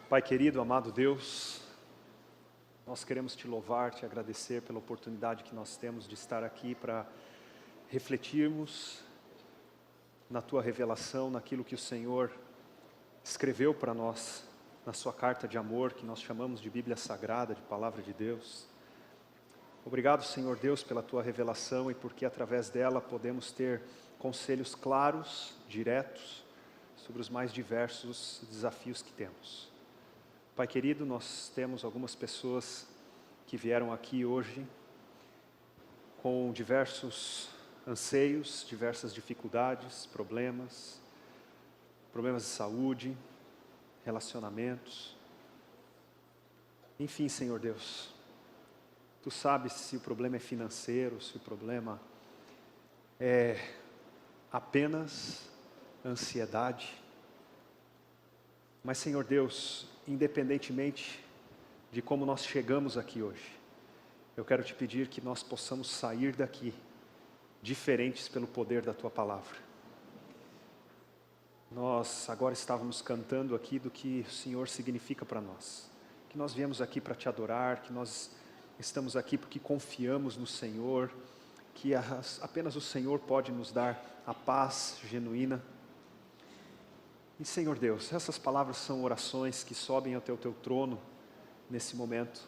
Pai querido, amado Deus, nós queremos te louvar, te agradecer pela oportunidade que nós temos de estar aqui para refletirmos na tua revelação, naquilo que o Senhor escreveu para nós, na sua carta de amor, que nós chamamos de Bíblia Sagrada, de Palavra de Deus. Obrigado, Senhor Deus, pela tua revelação e porque através dela podemos ter conselhos claros, diretos, sobre os mais diversos desafios que temos. Pai querido, nós temos algumas pessoas que vieram aqui hoje com diversos anseios, diversas dificuldades, problemas de saúde, relacionamentos. Enfim, Senhor Deus, Tu sabes se o problema é financeiro, se o problema é apenas ansiedade. Mas, Senhor Deus, independentemente de como nós chegamos aqui hoje, eu quero te pedir que nós possamos sair daqui diferentes pelo poder da Tua Palavra. Nós agora estávamos cantando aqui do que o Senhor significa para nós. Que nós viemos aqui para Te adorar, que nós estamos aqui porque confiamos no Senhor, que apenas o Senhor pode nos dar a paz genuína. E Senhor Deus, essas palavras são orações que sobem até o Teu trono nesse momento,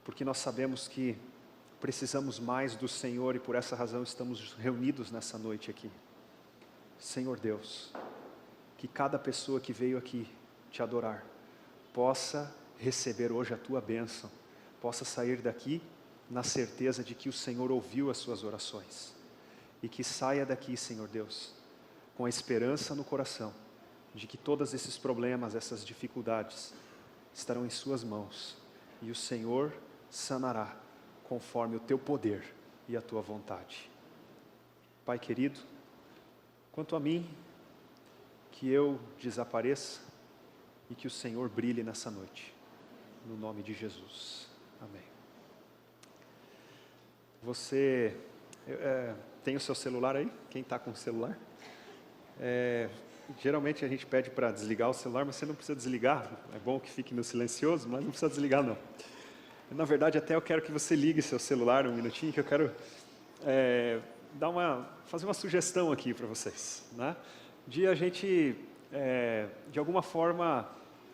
porque nós sabemos que precisamos mais do Senhor e por essa razão estamos reunidos nessa noite aqui. Senhor Deus, que cada pessoa que veio aqui Te adorar possa receber hoje a Tua bênção, possa sair daqui na certeza de que o Senhor ouviu as suas orações e que saia daqui, Senhor Deus, com a esperança no coração de que todos esses problemas, essas dificuldades estarão em Suas mãos e o Senhor sanará conforme o Teu poder e a Tua vontade. Pai querido, quanto a mim, que eu desapareça e que o Senhor brilhe nessa noite, no nome de Jesus. Amém. Você tem o seu celular aí? Quem está com o celular? Geralmente a gente pede para desligar o celular, mas você não precisa desligar. É bom que fique no silencioso, mas não precisa desligar não. Na verdade, até eu quero que você ligue seu celular um minutinho, que eu quero fazer uma sugestão aqui para vocês, né? De a gente, de alguma forma,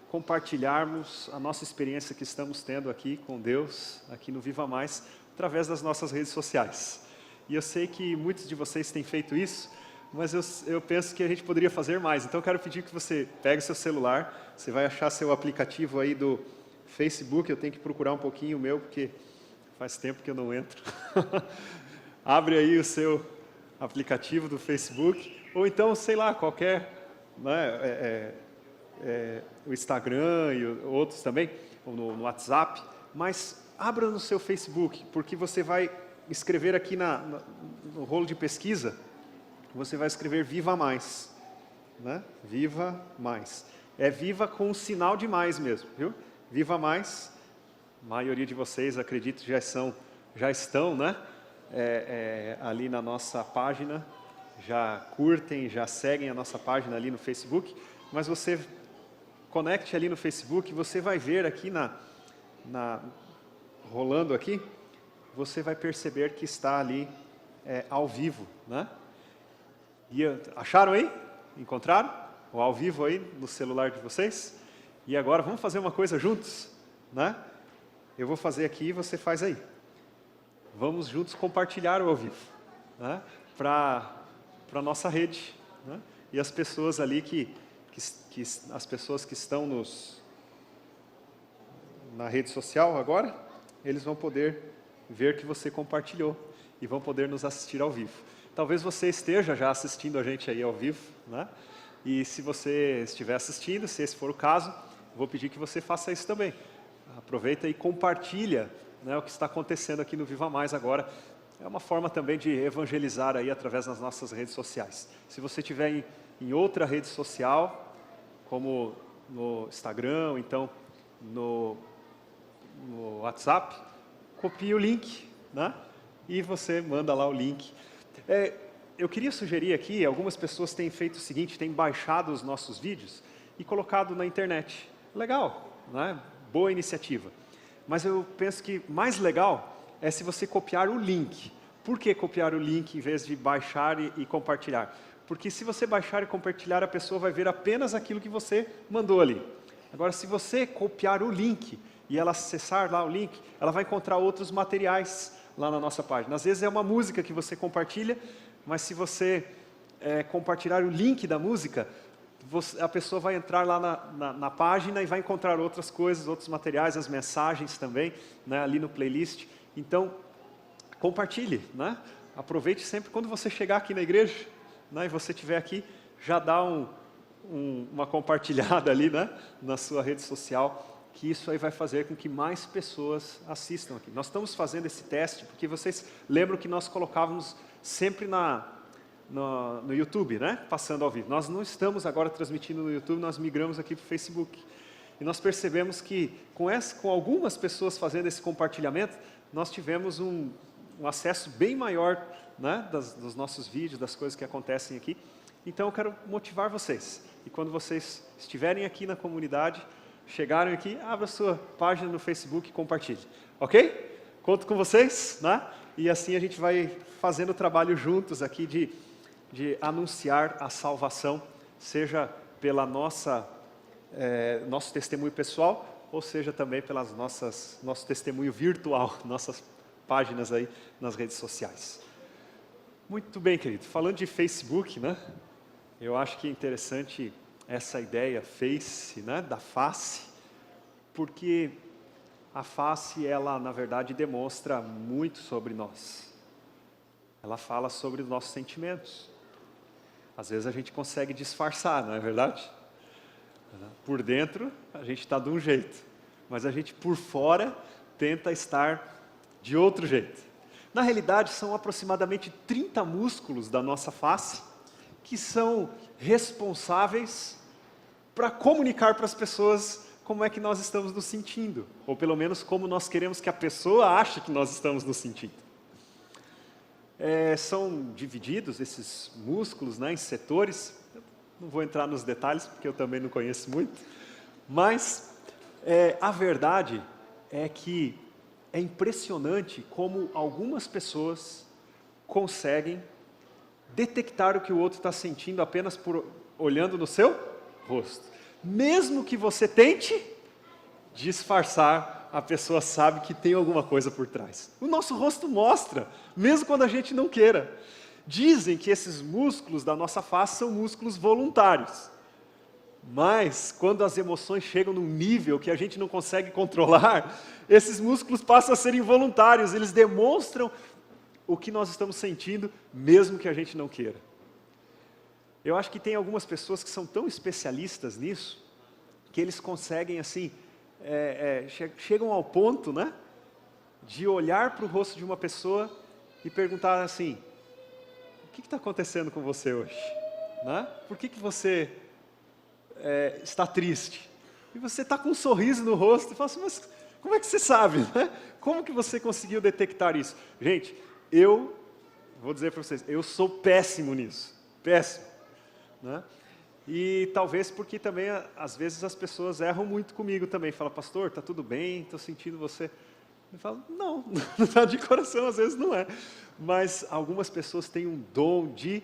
compartilharmos a nossa experiência que estamos tendo aqui com Deus, aqui no Viva Mais, através das nossas redes sociais. E eu sei que muitos de vocês têm feito isso, mas eu penso que a gente poderia fazer mais. Então eu quero pedir que você pegue seu celular, você vai achar seu aplicativo aí do Facebook, eu tenho que procurar um pouquinho o meu, porque faz tempo que eu não entro. Abre aí o seu aplicativo do Facebook, ou então, sei lá, qualquer, né, o Instagram e outros também, ou no WhatsApp, mas abra no seu Facebook, porque você vai escrever aqui no rolo de pesquisa, você vai escrever Viva Mais, né? Viva Mais. É viva com um sinal de mais mesmo, viu? Viva Mais. A maioria de vocês, acredito, já estão, né? Ali na nossa página, já curtem, já seguem a nossa página ali no Facebook, mas você conecte ali no Facebook, você vai ver aqui rolando aqui, você vai perceber que está ali ao vivo, né? E acharam aí? Encontraram? O ao vivo aí no celular de vocês? E agora vamos fazer uma coisa juntos, né? Eu vou fazer aqui e você faz aí. Vamos juntos compartilhar o ao vivo, né? Para a nossa rede, né? E as pessoas ali as pessoas que estão na rede social agora, eles vão poder ver que você compartilhou e vão poder nos assistir ao vivo. Talvez você esteja já assistindo a gente aí ao vivo, né? E se você estiver assistindo, se esse for o caso, vou pedir que você faça isso também. Aproveita e compartilha, né, o que está acontecendo aqui no Viva Mais agora. É uma forma também de evangelizar aí através das nossas redes sociais. Se você estiver em outra rede social, como no Instagram, então no WhatsApp, copie o link, né? E você manda lá o link. Eu queria sugerir aqui, algumas pessoas têm feito o seguinte, têm baixado os nossos vídeos e colocado na internet. Legal, né? Boa iniciativa. Mas eu penso que mais legal é se você copiar o link. Por que copiar o link em vez de baixar e compartilhar? Porque se você baixar e compartilhar, a pessoa vai ver apenas aquilo que você mandou ali. Agora, se você copiar o link e ela acessar lá o link, ela vai encontrar outros materiais lá na nossa página. Às vezes é uma música que você compartilha, mas se você compartilhar o link da música, a pessoa vai entrar lá na página e vai encontrar outras coisas, outros materiais, as mensagens também, né, ali no playlist. Então, compartilhe, né? Aproveite sempre quando você chegar aqui na igreja, né, e você estiver aqui, já dá uma compartilhada ali, né, na sua rede social, que isso aí vai fazer com que mais pessoas assistam aqui. Nós estamos fazendo esse teste, porque vocês lembram que nós colocávamos sempre no YouTube, né? Passando ao vivo. Nós não estamos agora transmitindo no YouTube, nós migramos aqui para o Facebook. E nós percebemos que com algumas pessoas fazendo esse compartilhamento, nós tivemos um acesso bem maior, né, dos nossos vídeos, das coisas que acontecem aqui. Então eu quero motivar vocês. E quando vocês estiverem aqui na comunidade, chegarem aqui, abra a sua página no Facebook e compartilhe. Ok? Conto com vocês, né? E assim a gente vai fazendo o trabalho juntos aqui de anunciar a salvação, seja pela nosso testemunho pessoal, ou seja também pelas nosso testemunho virtual, nossas páginas aí nas redes sociais. Muito bem, querido. Falando de Facebook, né? Eu acho que é interessante essa ideia face, né, da face, porque a face, ela na verdade demonstra muito sobre nós. Ela fala sobre os nossos sentimentos. Às vezes a gente consegue disfarçar, não é verdade? Por dentro a gente está de um jeito, mas a gente por fora tenta estar de outro jeito. Na realidade são aproximadamente 30 músculos da nossa face que são responsáveis para comunicar para as pessoas como é que nós estamos nos sentindo, ou pelo menos como nós queremos que a pessoa ache que nós estamos nos sentindo. São divididos esses músculos, né, em setores. Eu não vou entrar nos detalhes porque eu também não conheço muito, mas a verdade é que é impressionante como algumas pessoas conseguem detectar o que o outro está sentindo apenas por olhando no seu rosto. Mesmo que você tente disfarçar, a pessoa sabe que tem alguma coisa por trás. O nosso rosto mostra, mesmo quando a gente não queira. Dizem que esses músculos da nossa face são músculos voluntários. Mas, quando as emoções chegam num nível que a gente não consegue controlar, esses músculos passam a ser involuntários, eles demonstram o que nós estamos sentindo, mesmo que a gente não queira. Eu acho que tem algumas pessoas que são tão especialistas nisso, que eles conseguem, assim, chegam ao ponto, né, de olhar para o rosto de uma pessoa e perguntar assim, o que está acontecendo com você hoje? Né? Por que você está triste? E você está com um sorriso no rosto e fala assim, mas como é que você sabe? Né? Como que você conseguiu detectar isso? Gente, eu vou dizer para vocês, eu sou péssimo nisso, péssimo. Né? E talvez porque também, às vezes, as pessoas erram muito comigo também. Fala, pastor, está tudo bem, estou sentindo você. Eu falo, não, de coração, às vezes não é. Mas algumas pessoas têm um dom de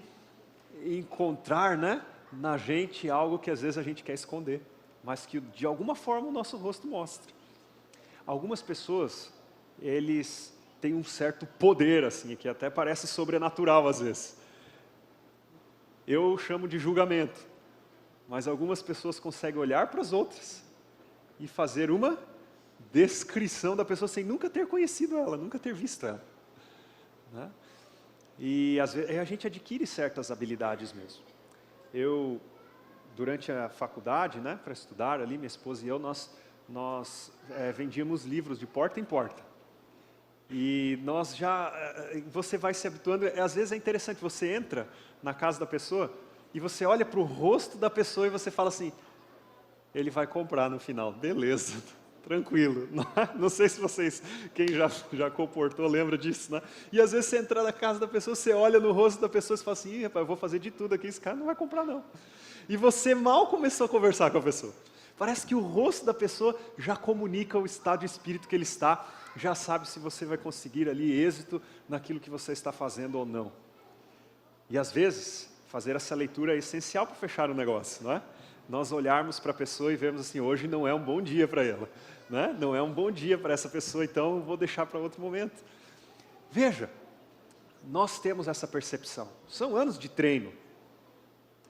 encontrar, né, na gente algo que às vezes a gente quer esconder, mas que de alguma forma o nosso rosto mostra. Algumas pessoas, eles têm um certo poder, assim, que até parece sobrenatural às vezes. Eu chamo de julgamento. Mas algumas pessoas conseguem olhar para as outras e fazer uma descrição da pessoa sem nunca ter conhecido ela, nunca ter visto ela. Né? E às vezes a gente adquire certas habilidades mesmo. Eu, durante a faculdade, né, para estudar ali, minha esposa e eu, nós vendíamos livros de porta em porta. E você vai se habituando, às vezes é interessante, você entra na casa da pessoa, e você olha para o rosto da pessoa e você fala assim, ele vai comprar no final, beleza, tranquilo. Não sei se vocês, quem já comportou, lembra disso, né? E às vezes você entra na casa da pessoa, você olha no rosto da pessoa e fala assim, rapaz, eu vou fazer de tudo aqui, esse cara não vai comprar não. E você mal começou a conversar com a pessoa. Parece que o rosto da pessoa já comunica o estado de espírito que ele está, já sabe se você vai conseguir ali êxito naquilo que você está fazendo ou não. E às vezes, fazer essa leitura é essencial para fechar o negócio, não é? Nós olharmos para a pessoa e vermos assim, hoje não é um bom dia para ela, né? Não é um bom dia para essa pessoa, então vou deixar para outro momento. Veja, nós temos essa percepção, são anos de treino,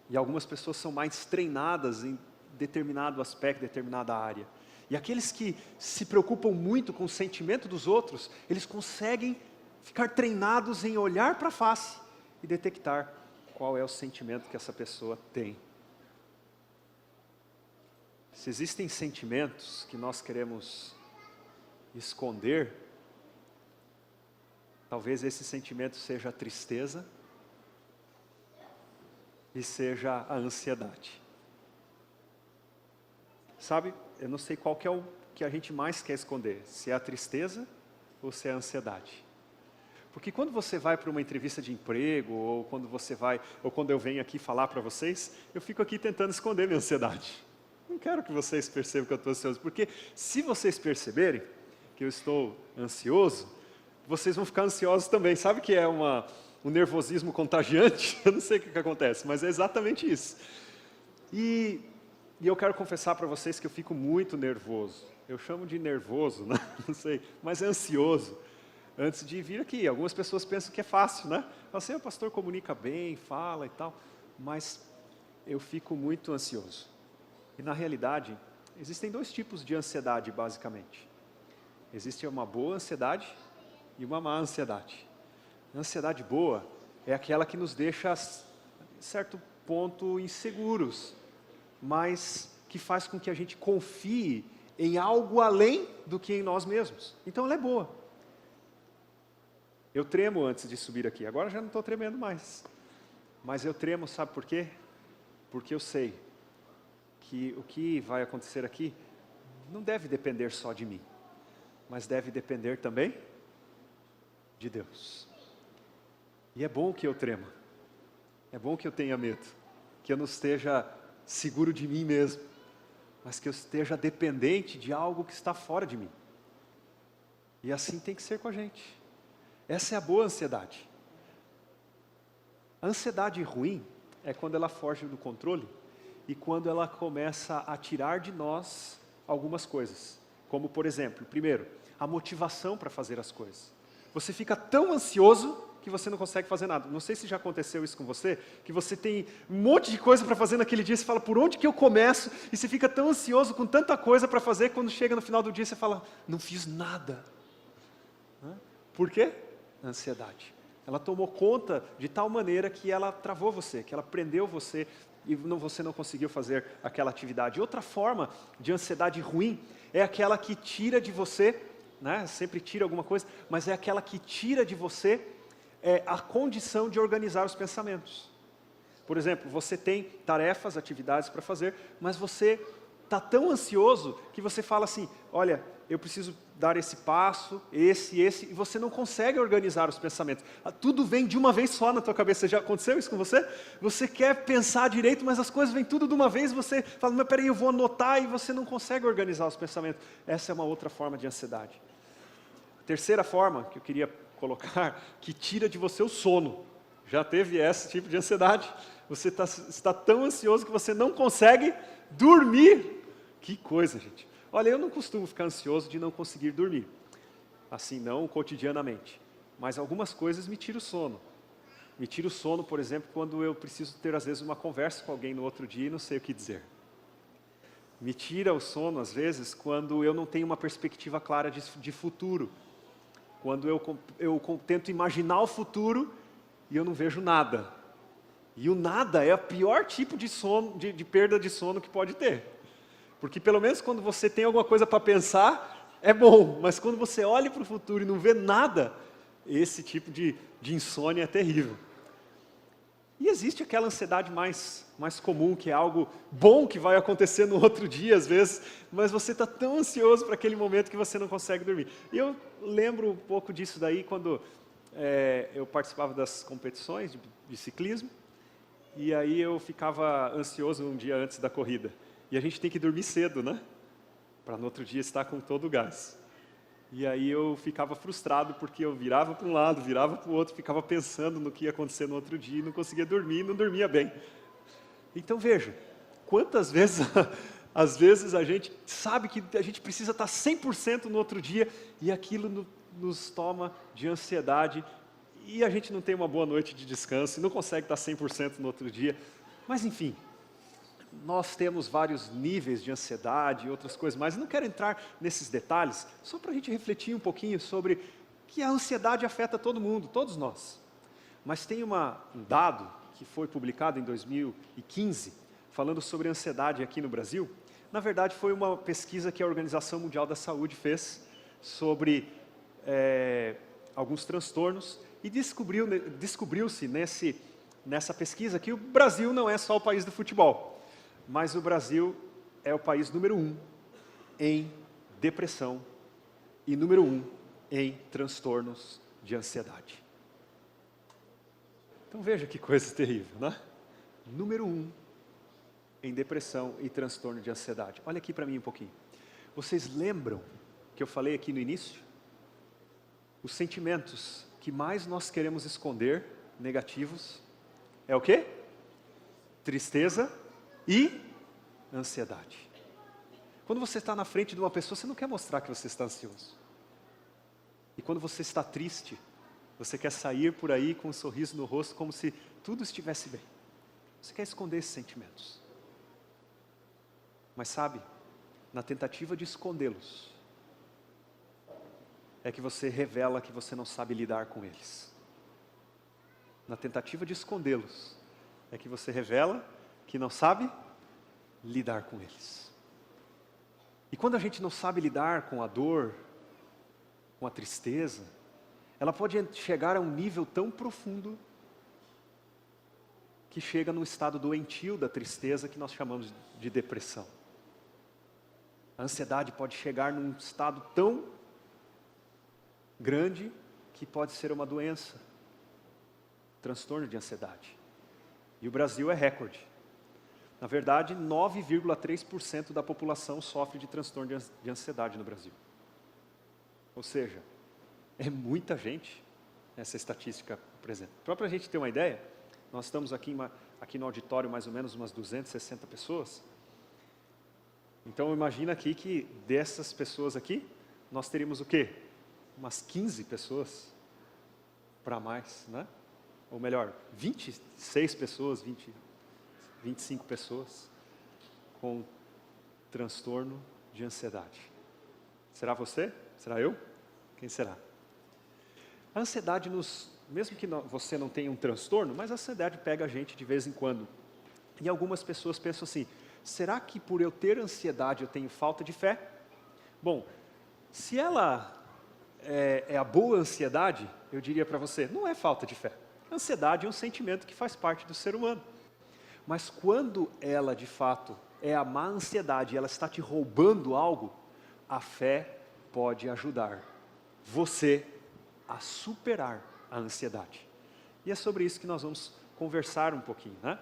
e algumas pessoas são mais treinadas em determinado aspecto, determinada área. E aqueles que se preocupam muito com o sentimento dos outros, eles conseguem ficar treinados em olhar para a face e detectar qual é o sentimento que essa pessoa tem. Se existem sentimentos que nós queremos esconder, talvez esse sentimento seja a tristeza e seja a ansiedade. Sabe, eu não sei qual que é o que a gente mais quer esconder, se é a tristeza ou se é a ansiedade. Porque quando você vai para uma entrevista de emprego, ou quando eu venho aqui falar para vocês, eu fico aqui tentando esconder minha ansiedade. Não quero que vocês percebam que eu estou ansioso, porque se vocês perceberem que eu estou ansioso, vocês vão ficar ansiosos também. Sabe que é um nervosismo contagiante? Eu não sei o que acontece, mas é exatamente isso. E eu quero confessar para vocês que eu fico muito nervoso. Eu chamo de nervoso, né? Não sei, mas é ansioso. Antes de vir aqui, algumas pessoas pensam que é fácil, né? Assim, o pastor comunica bem, fala e tal, mas eu fico muito ansioso. E na realidade, existem dois tipos de ansiedade, basicamente. Existe uma boa ansiedade e uma má ansiedade. A ansiedade boa é aquela que nos deixa, em certo ponto, inseguros, mas que faz com que a gente confie em algo além do que em nós mesmos. Então ela é boa. Eu tremo antes de subir aqui, agora já não estou tremendo mais. Mas eu tremo, sabe por quê? Porque eu sei que o que vai acontecer aqui não deve depender só de mim, mas deve depender também de Deus. E é bom que eu trema, é bom que eu tenha medo, que eu não esteja seguro de mim mesmo, mas que eu esteja dependente de algo que está fora de mim. E assim tem que ser com a gente. Essa é a boa ansiedade. A ansiedade ruim é quando ela foge do controle e quando ela começa a tirar de nós algumas coisas. Como, por exemplo, primeiro, a motivação para fazer as coisas. Você fica tão ansioso que você não consegue fazer nada. Não sei se já aconteceu isso com você, que você tem um monte de coisa para fazer naquele dia, você fala, por onde que eu começo? E você fica tão ansioso com tanta coisa para fazer, quando chega no final do dia você fala, não fiz nada. Por quê? Ansiedade. Ela tomou conta de tal maneira que ela travou você, que ela prendeu você e você não conseguiu fazer aquela atividade. Outra forma de ansiedade ruim é aquela que tira de você, né? Sempre tira alguma coisa, mas é aquela que tira de você a condição de organizar os pensamentos. Por exemplo, você tem tarefas, atividades para fazer, mas você está tão ansioso que você fala assim, olha, eu preciso dar esse passo, esse, e você não consegue organizar os pensamentos. Tudo vem de uma vez só na tua cabeça. Já aconteceu isso com você? Você quer pensar direito, mas as coisas vêm tudo de uma vez, você fala, mas peraí, eu vou anotar, e você não consegue organizar os pensamentos. Essa é uma outra forma de ansiedade. A terceira forma que eu queria colocar, que tira de você o sono. Já teve esse tipo de ansiedade? Você está tão ansioso que você não consegue dormir. Que coisa, gente. Olha, eu não costumo ficar ansioso de não conseguir dormir, assim não cotidianamente, mas algumas coisas me tiram o sono. Me tira o sono, por exemplo, quando eu preciso ter às vezes uma conversa com alguém no outro dia e não sei o que dizer. Me tira o sono às vezes quando eu não tenho uma perspectiva clara de futuro, quando eu tento imaginar o futuro e eu não vejo nada. E o nada é o pior tipo de sono, de perda de sono que pode ter. Porque pelo menos quando você tem alguma coisa para pensar, é bom. Mas quando você olha para o futuro e não vê nada, esse tipo de insônia é terrível. E existe aquela ansiedade mais comum, que é algo bom que vai acontecer no outro dia, às vezes, mas você está tão ansioso para aquele momento que você não consegue dormir. E eu lembro um pouco disso daí quando eu participava das competições de ciclismo, e aí eu ficava ansioso um dia antes da corrida. E a gente tem que dormir cedo, né? Para no outro dia estar com todo o gás. E aí eu ficava frustrado porque eu virava para um lado, virava para o outro, ficava pensando no que ia acontecer no outro dia e não conseguia dormir, não dormia bem. Então veja, quantas vezes, às vezes a gente sabe que a gente precisa estar 100% no outro dia e aquilo nos toma de ansiedade e a gente não tem uma boa noite de descanso e não consegue estar 100% no outro dia. Mas enfim, nós temos vários níveis de ansiedade e outras coisas mais. Eu não quero entrar nesses detalhes, só para a gente refletir um pouquinho sobre que a ansiedade afeta todo mundo, todos nós. Mas tem um dado que foi publicado em 2015, falando sobre ansiedade aqui no Brasil. Na verdade, foi uma pesquisa que a Organização Mundial da Saúde fez sobre alguns transtornos e descobriu-se nessa pesquisa que o Brasil não é só o país do futebol. Mas o Brasil é o país número 1 em depressão e número 1 em transtornos de ansiedade. Então veja que coisa terrível, né? Número 1 em depressão e transtorno de ansiedade. Olha aqui para mim um pouquinho. Vocês lembram que eu falei aqui no início? Os sentimentos que mais nós queremos esconder, negativos, é o quê? Tristeza e ansiedade. Quando você está na frente de uma pessoa, você não quer mostrar que você está ansioso. E quando você está triste, você quer sair por aí com um sorriso no rosto, como se tudo estivesse bem. Você quer esconder esses sentimentos. Mas sabe, na tentativa de escondê-los, é que você revela que você não sabe lidar com eles. Na tentativa de escondê-los, é que você revela que não sabe lidar com eles. E quando a gente não sabe lidar com a dor, com a tristeza, ela pode chegar a um nível tão profundo que chega num estado doentio da tristeza que nós chamamos de depressão. A ansiedade pode chegar num estado tão grande que pode ser uma doença, transtorno de ansiedade. E o Brasil é recorde. Na verdade, 9,3% da população sofre de transtorno de ansiedade no Brasil. Ou seja, é muita gente essa estatística presente. Só para a gente ter uma ideia, nós estamos aqui no auditório mais ou menos umas 260 pessoas. Então imagina aqui que dessas pessoas aqui, nós teríamos o quê? Umas 15 pessoas para mais, né? Ou melhor, 26 pessoas, 25 pessoas com transtorno de ansiedade. Será você? Será eu? Quem será? A ansiedade mesmo que você não tenha um transtorno, mas a ansiedade pega a gente de vez em quando. E algumas pessoas pensam assim, será que por eu ter ansiedade eu tenho falta de fé? Bom, se ela é a boa ansiedade, eu diria para você, não é falta de fé. A ansiedade é um sentimento que faz parte do ser humano. Mas quando ela, de fato, é a má ansiedade, ela está te roubando algo, a fé pode ajudar você a superar a ansiedade. E é sobre isso que nós vamos conversar um pouquinho, né?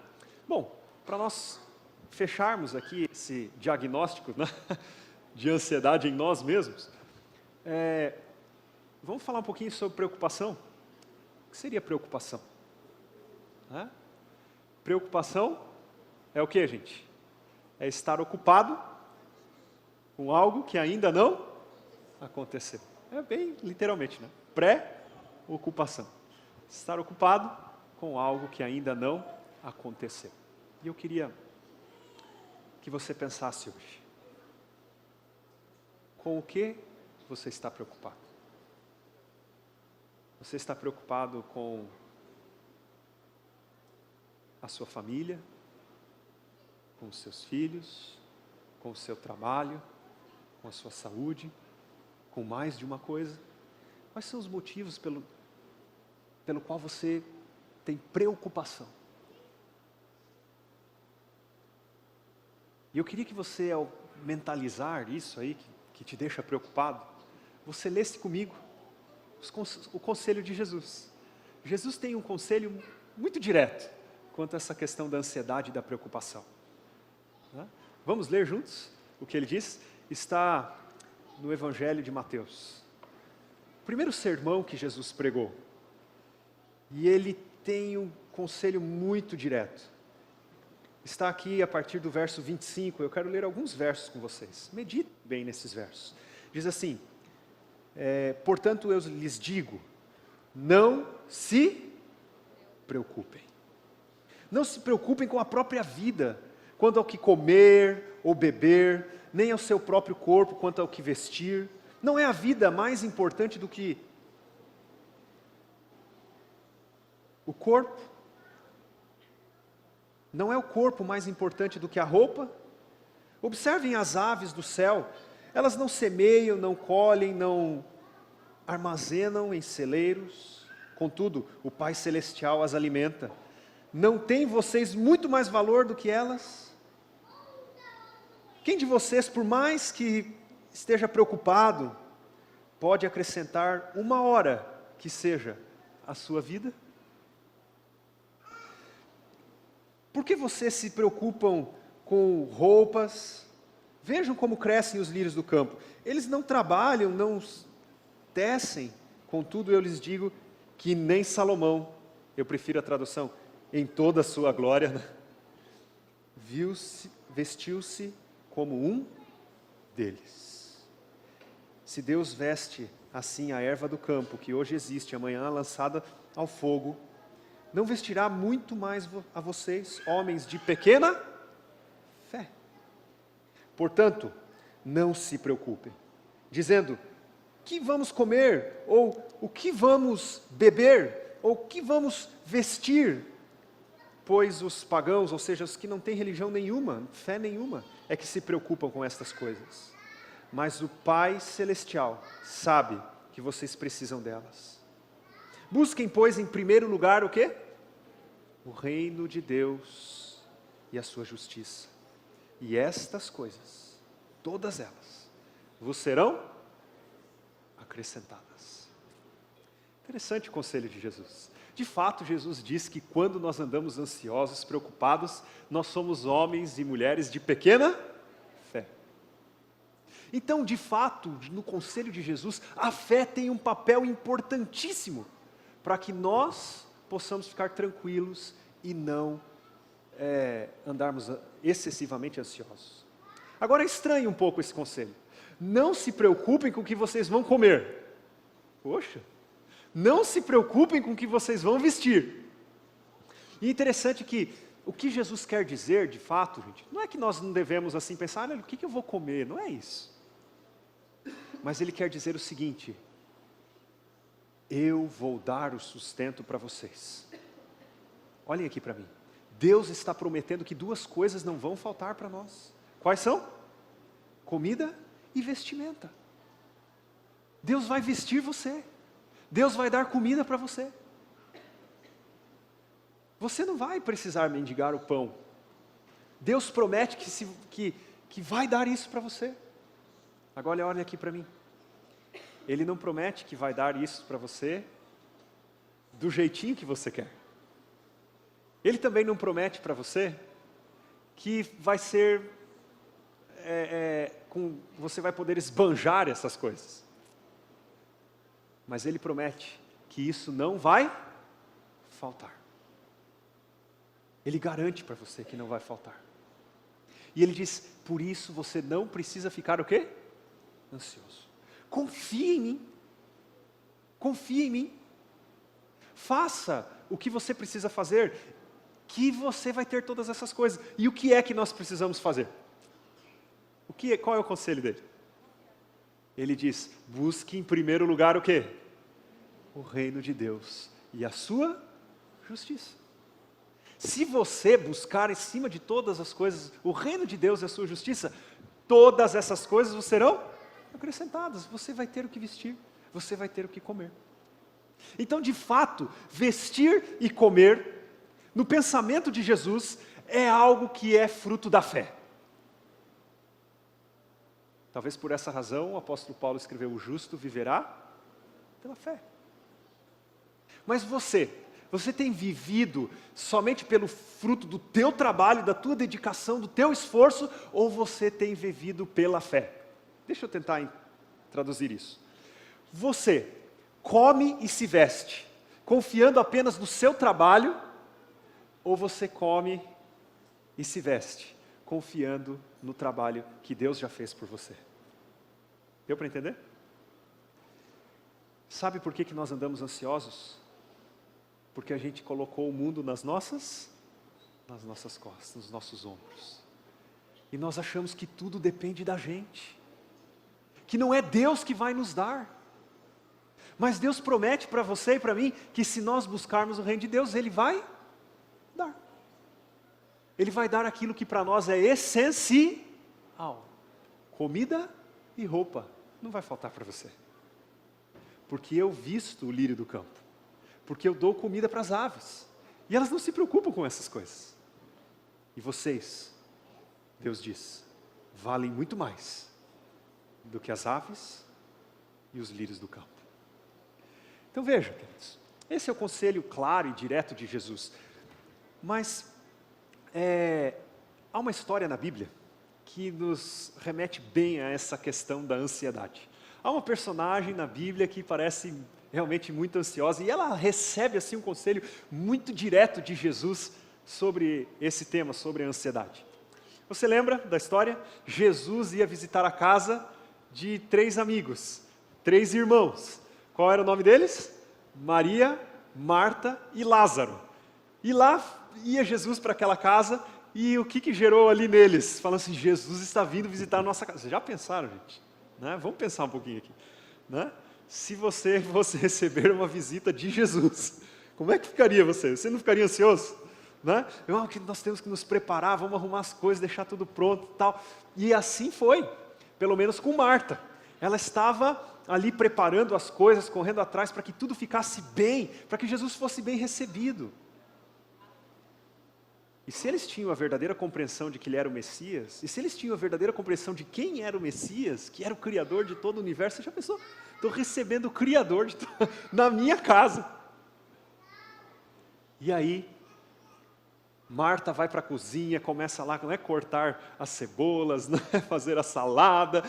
Bom, para nós fecharmos aqui esse diagnóstico, né, de ansiedade em nós mesmos, vamos falar um pouquinho sobre preocupação. O que seria preocupação? Preocupação é o que, gente? É estar ocupado com algo que ainda não aconteceu. É bem literalmente, né? Pré-ocupação. Estar ocupado com algo que ainda não aconteceu. E eu queria que você pensasse hoje. Com o que você está preocupado? Você está preocupado com a sua família, com os seus filhos, com o seu trabalho, com a sua saúde, com mais de uma coisa? Quais são os motivos pelo qual você tem preocupação? E eu queria que você, ao mentalizar isso aí, que te deixa preocupado, você lesse comigo o conselho de Jesus. Jesus tem um conselho muito direto quanto a essa questão da ansiedade e da preocupação. Vamos ler juntos o que ele diz? Está no Evangelho de Mateus. O primeiro sermão que Jesus pregou. E ele tem um conselho muito direto. Está aqui a partir do verso 25. Eu quero ler alguns versos com vocês. Medite bem nesses versos. Diz assim: portanto eu lhes digo, não se preocupem. Não se preocupem com a própria vida, quanto ao que comer ou beber, nem ao seu próprio corpo, quanto ao que vestir. Não é a vida mais importante do que o corpo? Não é o corpo mais importante do que a roupa? Observem as aves do céu. Elas não semeiam, não colhem, não armazenam em celeiros. Contudo, o Pai Celestial as alimenta. Não tem vocês muito mais valor do que elas? Quem de vocês, por mais que esteja preocupado, pode acrescentar uma hora que seja a sua vida? Por que vocês se preocupam com roupas? Vejam como crescem os lírios do campo. Eles não trabalham, não tecem. Contudo, eu lhes digo que nem Salomão, eu prefiro a tradução, em toda a sua glória, né, vestiu-se como um deles. Se Deus veste assim a erva do campo, que hoje existe, amanhã lançada ao fogo, não vestirá muito mais a vocês, homens de pequena fé. Portanto, não se preocupem, dizendo, que vamos comer, ou o que vamos beber, ou o que vamos vestir? Pois os pagãos, ou seja, os que não têm religião nenhuma, fé nenhuma, é que se preocupam com estas coisas. Mas o Pai Celestial sabe que vocês precisam delas. Busquem, pois, em primeiro lugar o quê? O reino de Deus e a sua justiça. E estas coisas, todas elas, vos serão acrescentadas. Interessante o conselho de Jesus. De fato, Jesus diz que quando nós andamos ansiosos, preocupados, nós somos homens e mulheres de pequena fé. Então, de fato, no conselho de Jesus, a fé tem um papel importantíssimo para que nós possamos ficar tranquilos e não andarmos excessivamente ansiosos. Agora, estranhe um pouco esse conselho. Não se preocupem com o que vocês vão comer. Poxa! Não se preocupem com o que vocês vão vestir. E interessante que o que Jesus quer dizer, de fato, gente, não é que nós não devemos assim pensar, olha, o que eu vou comer? Não é isso. Mas Ele quer dizer o seguinte, eu vou dar o sustento para vocês. Olhem aqui para mim. Deus está prometendo que duas coisas não vão faltar para nós. Quais são? Comida e vestimenta. Deus vai vestir você. Deus vai dar comida para você. Você não vai precisar mendigar o pão. Deus promete que vai dar isso para você. Agora olha aqui para mim. Ele não promete que vai dar isso para você do jeitinho que você quer. Ele também não promete para você que vai ser, você vai poder esbanjar essas coisas. Mas Ele promete que isso não vai faltar. Ele garante para você que não vai faltar. E Ele diz, por isso você não precisa ficar o quê? Ansioso. Confie em mim. Confie em mim. Faça o que você precisa fazer, que você vai ter todas essas coisas. E o que é que nós precisamos fazer? Qual é o conselho dele? Ele diz, busque em primeiro lugar o quê? O reino de Deus e a sua justiça. Se você buscar em cima de todas as coisas, o reino de Deus e a sua justiça, todas essas coisas vos serão acrescentadas. Você vai ter o que vestir, você vai ter o que comer. Então, de fato, vestir e comer, no pensamento de Jesus, é algo que é fruto da fé. Talvez por essa razão o apóstolo Paulo escreveu, o justo viverá pela fé. Mas você Você tem vivido somente pelo fruto do teu trabalho, da tua dedicação, do teu esforço, ou você tem vivido pela fé? Deixa eu tentar traduzir isso. Você come e se veste, confiando apenas no seu trabalho, ou você come e se veste, confiando no trabalho que Deus já fez por você? Deu para entender? Sabe por que nós andamos ansiosos? Porque a gente colocou o mundo nas nossas costas, nos nossos ombros. E nós achamos que tudo depende da gente. Que não é Deus que vai nos dar. Mas Deus promete para você e para mim que se nós buscarmos o reino de Deus, Ele vai dar. Ele vai dar aquilo que para nós é essencial. Comida e roupa. Não vai faltar para você. Porque eu visto o lírio do campo. Porque eu dou comida para as aves. E elas não se preocupam com essas coisas. E vocês, Deus diz, valem muito mais do que as aves e os lírios do campo. Então veja, queridos, esse é o conselho claro e direto de Jesus. Mas há uma história na Bíblia que nos remete bem a essa questão da ansiedade. Há uma personagem na Bíblia que parece realmente muito ansiosa, e ela recebe assim um conselho muito direto de Jesus sobre esse tema, sobre a ansiedade. Você lembra da história? Jesus ia visitar a casa de 3 amigos, 3 irmãos. Qual era o nome deles? Maria, Marta e Lázaro. E lá ia Jesus para aquela casa, e o que gerou ali neles? Falando assim, Jesus está vindo visitar a nossa casa. Vocês já pensaram, gente? Né? Vamos pensar um pouquinho aqui. Né? Se você fosse receber uma visita de Jesus, como é que ficaria você? Você não ficaria ansioso? Né? Que nós temos que nos preparar, vamos arrumar as coisas, deixar tudo pronto e tal. E assim foi, pelo menos com Marta. Ela estava ali preparando as coisas, correndo atrás para que tudo ficasse bem, para que Jesus fosse bem recebido. E se eles tinham a verdadeira compreensão de que Ele era o Messias, e se eles tinham a verdadeira compreensão de quem era o Messias, que era o Criador de todo o universo, você já pensou? Estou recebendo o Criador na minha casa. E aí, Marta vai para a cozinha, começa lá, cortar as cebolas, fazer a salada,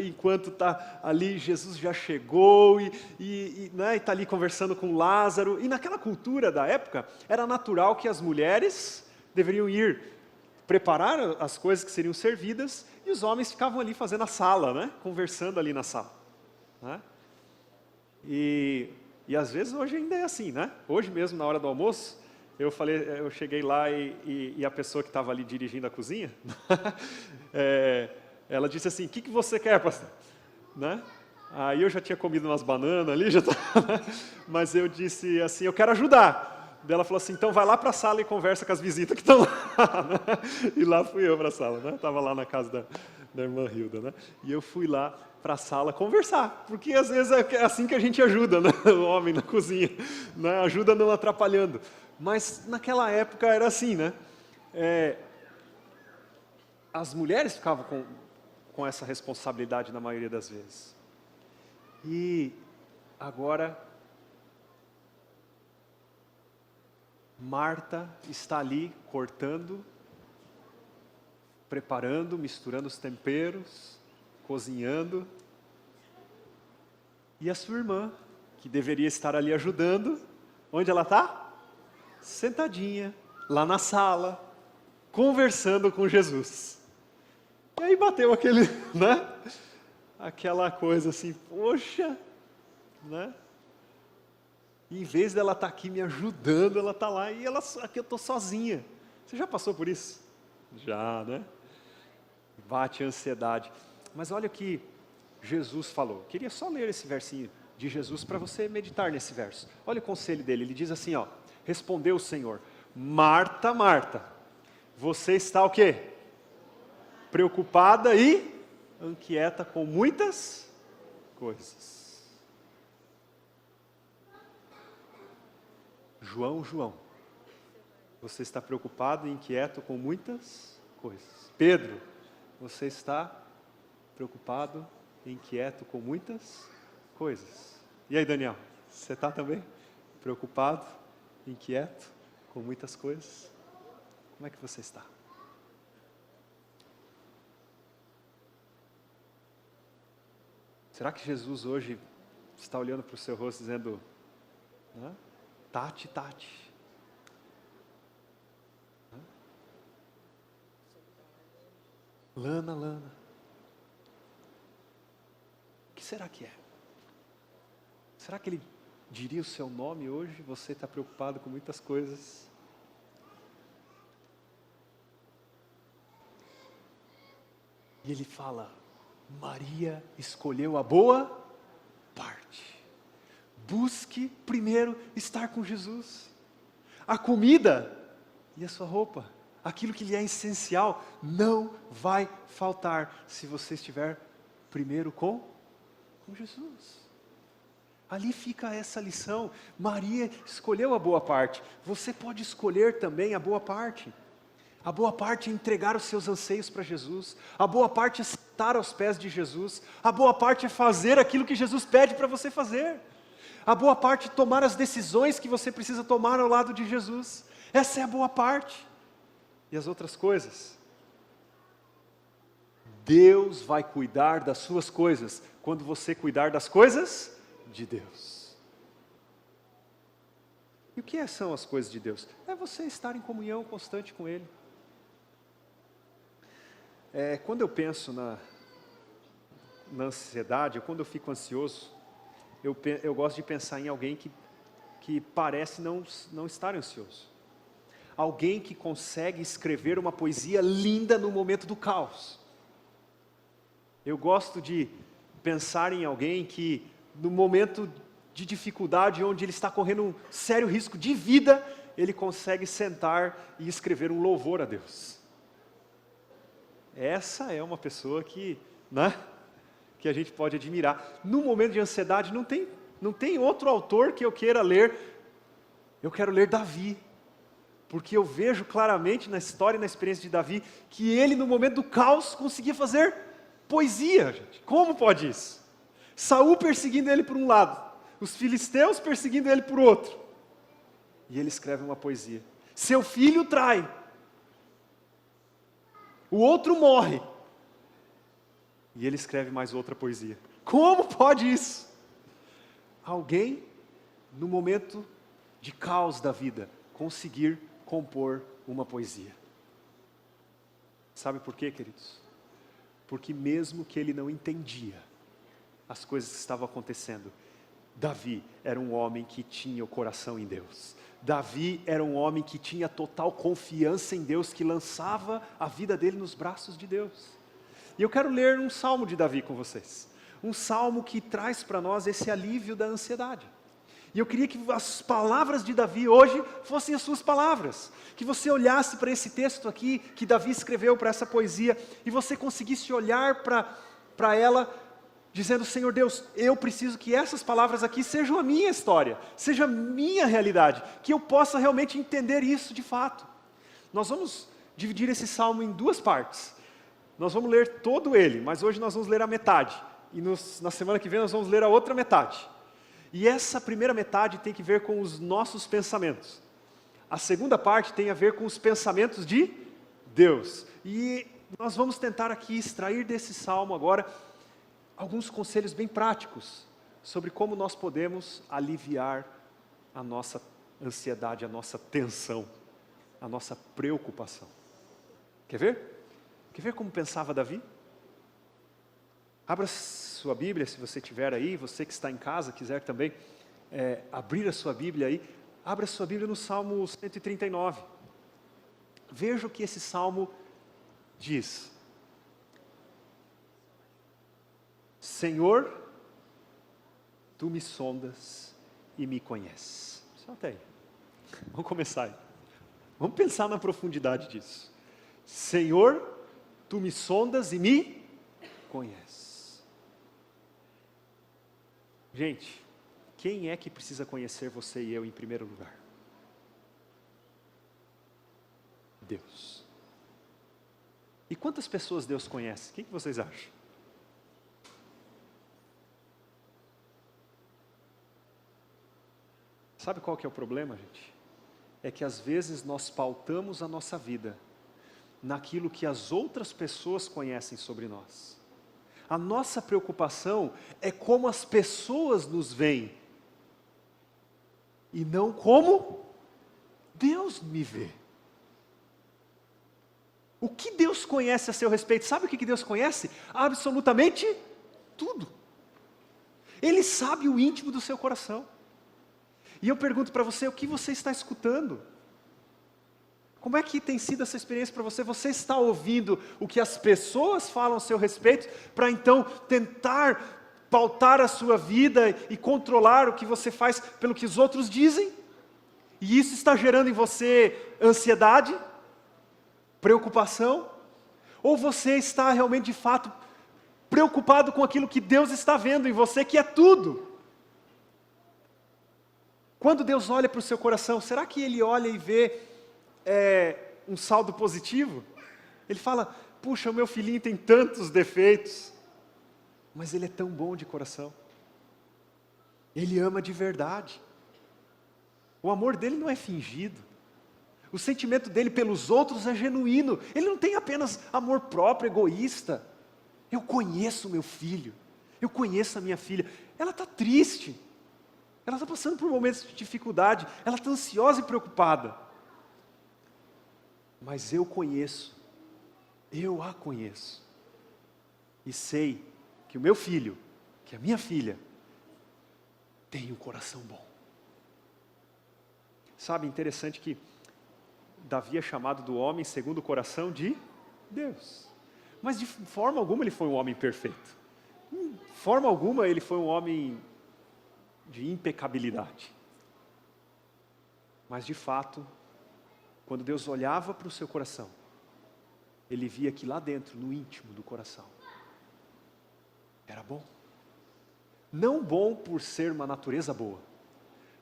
enquanto está ali, Jesus já chegou e está ali conversando com Lázaro. E naquela cultura da época, era natural que as mulheres deveriam ir preparar as coisas que seriam servidas, e os homens ficavam ali fazendo a sala, conversando ali na sala. E às vezes hoje ainda é assim, Hoje mesmo, na hora do almoço, eu cheguei lá e a pessoa que estava ali dirigindo a cozinha, ela disse assim, o que você quer, pastor? Aí eu já tinha comido umas bananas ali, mas eu disse assim, eu quero ajudar. Daí ela falou assim, então vai lá para a sala e conversa com as visitas que estão lá. E lá fui eu para a sala, estava lá na casa da irmã Hilda. E eu fui lá para a sala conversar, porque às vezes é assim que a gente ajuda, o homem na cozinha, ajuda não atrapalhando. Mas naquela época era assim, as mulheres ficavam com essa responsabilidade na maioria das vezes. E agora Marta está ali cortando, preparando, misturando os temperos, cozinhando. E a sua irmã, que deveria estar ali ajudando, onde ela está? Sentadinha, lá na sala, conversando com Jesus. E aí bateu aquela coisa assim, poxa, E em vez dela estar aqui me ajudando, ela está lá e aqui eu estou sozinha. Você já passou por isso? Já, Bate a ansiedade. Mas olha o que Jesus falou. Queria só ler esse versinho de Jesus para você meditar nesse verso. Olha o conselho dele. Ele diz assim, respondeu o Senhor, Marta, Marta, você está o quê? Preocupada e inquieta com muitas coisas. João, você está preocupado e inquieto com muitas coisas. Pedro, você está preocupado e inquieto com muitas coisas. E aí, Daniel, você está também preocupado inquieto com muitas coisas? Como é que você está? Será que Jesus hoje está olhando para o seu rosto dizendo, né? Tati, Tati. Né? Lana, Lana. O que será que é? Será que ele diria o seu nome hoje? Você está preocupado com muitas coisas. E ele fala, Maria escolheu a boa parte. Busque primeiro estar com Jesus. A comida e a sua roupa, aquilo que lhe é essencial, não vai faltar se você estiver primeiro com Jesus. Ali fica essa lição. Maria escolheu a boa parte. Você pode escolher também a boa parte. A boa parte é entregar os seus anseios para Jesus. A boa parte é estar aos pés de Jesus. A boa parte é fazer aquilo que Jesus pede para você fazer. A boa parte é tomar as decisões que você precisa tomar ao lado de Jesus. Essa é a boa parte. E as outras coisas? Deus vai cuidar das suas coisas quando você cuidar das coisas de Deus. E o que são as coisas de Deus? É você estar em comunhão constante com Ele. Quando eu penso na ansiedade, ou quando eu fico ansioso, eu gosto de pensar em alguém que parece não estar ansioso. Alguém que consegue escrever uma poesia linda no momento do caos. Eu gosto de pensar em alguém que, no momento de dificuldade, onde ele está correndo um sério risco de vida, ele consegue sentar e escrever um louvor a Deus. Essa é uma pessoa que a gente pode admirar. No momento de ansiedade, não tem outro autor que eu queira ler. Eu quero ler Davi, porque eu vejo claramente na história e na experiência de Davi, que ele no momento do caos conseguia fazer poesia, gente. Como pode isso? Saul perseguindo ele por um lado, os filisteus perseguindo ele por outro. E ele escreve uma poesia. Seu filho trai. O outro morre. E ele escreve mais outra poesia. Como pode isso? Alguém, no momento de caos da vida, conseguir compor uma poesia. Sabe por quê, queridos? Porque mesmo que ele não entendia as coisas que estavam acontecendo, Davi era um homem que tinha o coração em Deus. Davi era um homem que tinha total confiança em Deus, que lançava a vida dele nos braços de Deus. E eu quero ler um salmo de Davi com vocês. Um salmo que traz para nós esse alívio da ansiedade. E eu queria que as palavras de Davi hoje fossem as suas palavras. Que você olhasse para esse texto aqui, que Davi escreveu para essa poesia, e você conseguisse olhar para ela, dizendo, Senhor Deus, eu preciso que essas palavras aqui sejam a minha história, seja a minha realidade, que eu possa realmente entender isso de fato. Nós vamos dividir esse salmo em duas partes. Nós vamos ler todo ele, mas hoje nós vamos ler a metade. E na semana que vem nós vamos ler a outra metade. E essa primeira metade tem que ver com os nossos pensamentos. A segunda parte tem a ver com os pensamentos de Deus. E nós vamos tentar aqui extrair desse salmo agora alguns conselhos bem práticos sobre como nós podemos aliviar a nossa ansiedade, a nossa tensão, a nossa preocupação. Quer ver? Quer ver como pensava Davi? Abra sua Bíblia, se você tiver aí, você que está em casa, quiser também abrir a sua Bíblia aí, abra sua Bíblia no Salmo 139. Veja o que esse Salmo diz. Senhor, Tu me sondas e me conheces. Só até aí. Vamos começar aí. Vamos pensar na profundidade disso. Senhor, Tu me sondas e me conheces. Gente, quem é que precisa conhecer você e eu em primeiro lugar? Deus. E quantas pessoas Deus conhece? O que vocês acham? Sabe qual que é o problema, gente? é que às vezes nós pautamos a nossa vida naquilo que as outras pessoas conhecem sobre nós. A nossa preocupação é como as pessoas nos veem, e não como Deus me vê. O que Deus conhece a seu respeito? Sabe o que Deus conhece? Absolutamente tudo. Ele sabe o íntimo do seu coração. E eu pergunto para você, o que você está escutando? Como é que tem sido essa experiência para você? Você está ouvindo o que as pessoas falam a seu respeito, para então tentar pautar a sua vida e controlar o que você faz pelo que os outros dizem? E isso está gerando em você ansiedade, preocupação? Ou você está realmente de fato preocupado com aquilo que Deus está vendo em você, que é tudo? Quando Deus olha para o seu coração, será que Ele olha e vê um saldo positivo? Ele fala, puxa, o meu filhinho tem tantos defeitos, mas ele é tão bom de coração. Ele ama de verdade. O amor dele não é fingido. O sentimento dele pelos outros é genuíno. Ele não tem apenas amor próprio, egoísta. Eu conheço o meu filho. Eu conheço a minha filha. Ela está triste. Ela está passando por momentos de dificuldade. Ela está ansiosa e preocupada. Mas eu a conheço. E sei que o meu filho, que a minha filha, tem um coração bom. Sabe, interessante que Davi é chamado do homem segundo o coração de Deus. Mas de forma alguma ele foi um homem perfeito. De forma alguma ele foi um homem de impecabilidade. Mas de fato, quando Deus olhava para o seu coração, Ele via que lá dentro, no íntimo do coração, era bom. Não bom por ser uma natureza boa,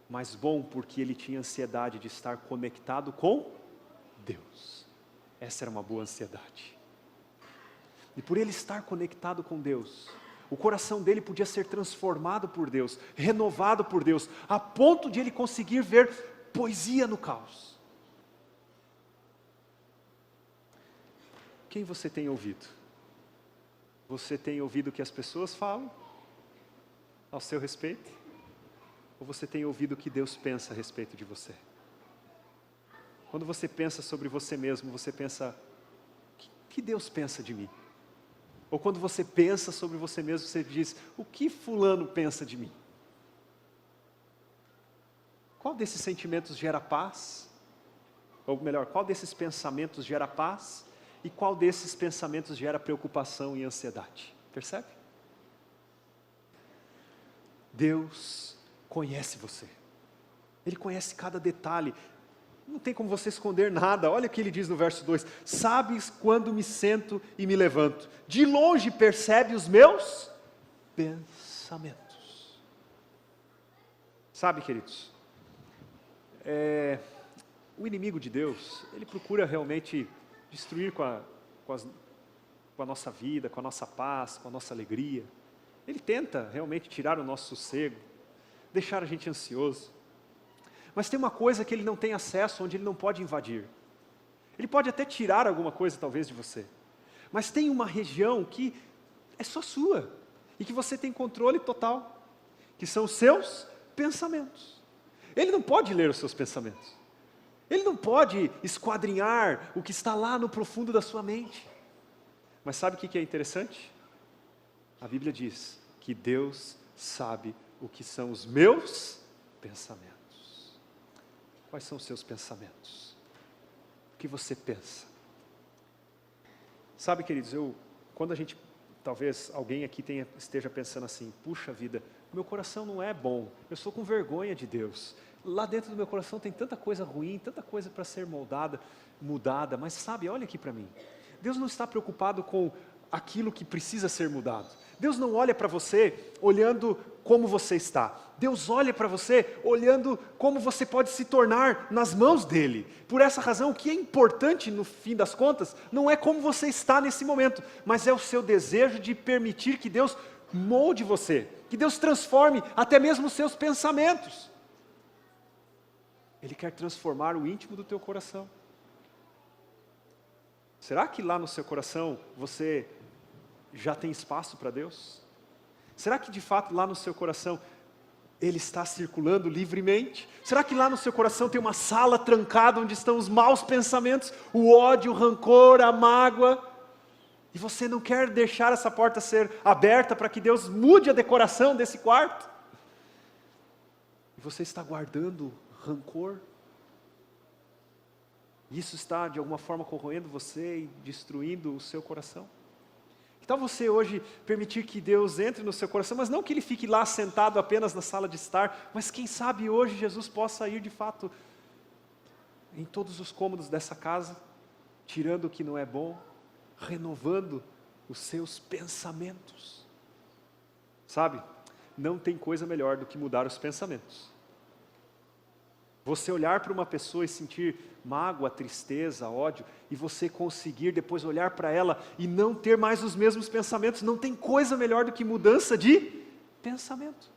mas bom porque ele tinha ansiedade de estar conectado com Deus. Essa era uma boa ansiedade. E por ele estar conectado com Deus, o coração dele podia ser transformado por Deus, renovado por Deus, a ponto de ele conseguir ver poesia no caos. Quem você tem ouvido? Você tem ouvido o que as pessoas falam ao seu respeito? Ou você tem ouvido o que Deus pensa a respeito de você? Quando você pensa sobre você mesmo, você pensa, o que Deus pensa de mim? Ou quando você pensa sobre você mesmo, você diz, o que fulano pensa de mim? Qual desses sentimentos gera paz? Ou melhor, qual desses pensamentos gera paz? E qual desses pensamentos gera preocupação e ansiedade? Percebe? Deus conhece você. Ele conhece cada detalhe. Não tem como você esconder nada. Olha o que ele diz no verso 2. Sabes quando me sento e me levanto. De longe percebe os meus pensamentos. Sabe, queridos? O inimigo de Deus, ele procura realmente destruir com a nossa vida, com a nossa paz, com a nossa alegria. Ele tenta realmente tirar o nosso sossego, deixar a gente ansioso. Mas tem uma coisa que ele não tem acesso, onde ele não pode invadir. Ele pode até tirar alguma coisa talvez de você. Mas tem uma região que é só sua, e que você tem controle total, que são os seus pensamentos. Ele não pode ler os seus pensamentos. Ele não pode esquadrinhar o que está lá no profundo da sua mente. Mas sabe o que é interessante? A Bíblia diz que Deus sabe o que são os meus pensamentos. Quais são os seus pensamentos? O que você pensa? Sabe, queridos, quando a gente, talvez alguém aqui esteja pensando assim, puxa vida, meu coração não é bom, eu estou com vergonha de Deus. Lá dentro do meu coração tem tanta coisa ruim, tanta coisa para ser mudada, mas sabe, olha aqui para mim. Deus não está preocupado com aquilo que precisa ser mudado. Deus não olha para você olhando como você está. Deus olha para você olhando como você pode se tornar nas mãos dEle. Por essa razão, o que é importante no fim das contas, não é como você está nesse momento, mas é o seu desejo de permitir que Deus molde você, que Deus transforme até mesmo os seus pensamentos. Ele quer transformar o íntimo do teu coração. Será que lá no seu coração você já tem espaço para Deus? Será que de fato lá no seu coração Ele está circulando livremente? Será que lá no seu coração tem uma sala trancada onde estão os maus pensamentos, o ódio, o rancor, a mágoa? E você não quer deixar essa porta ser aberta para que Deus mude a decoração desse quarto? E você está guardando rancor? Isso está de alguma forma corroendo você e destruindo o seu coração? Que tal você hoje permitir que Deus entre no seu coração, mas não que Ele fique lá sentado apenas na sala de estar, mas quem sabe hoje Jesus possa ir de fato em todos os cômodos dessa casa, tirando o que não é bom, renovando os seus pensamentos. Sabe, não tem coisa melhor do que mudar os pensamentos. Você olhar para uma pessoa e sentir mágoa, tristeza, ódio, e você conseguir depois olhar para ela e não ter mais os mesmos pensamentos, não tem coisa melhor do que mudança de pensamento.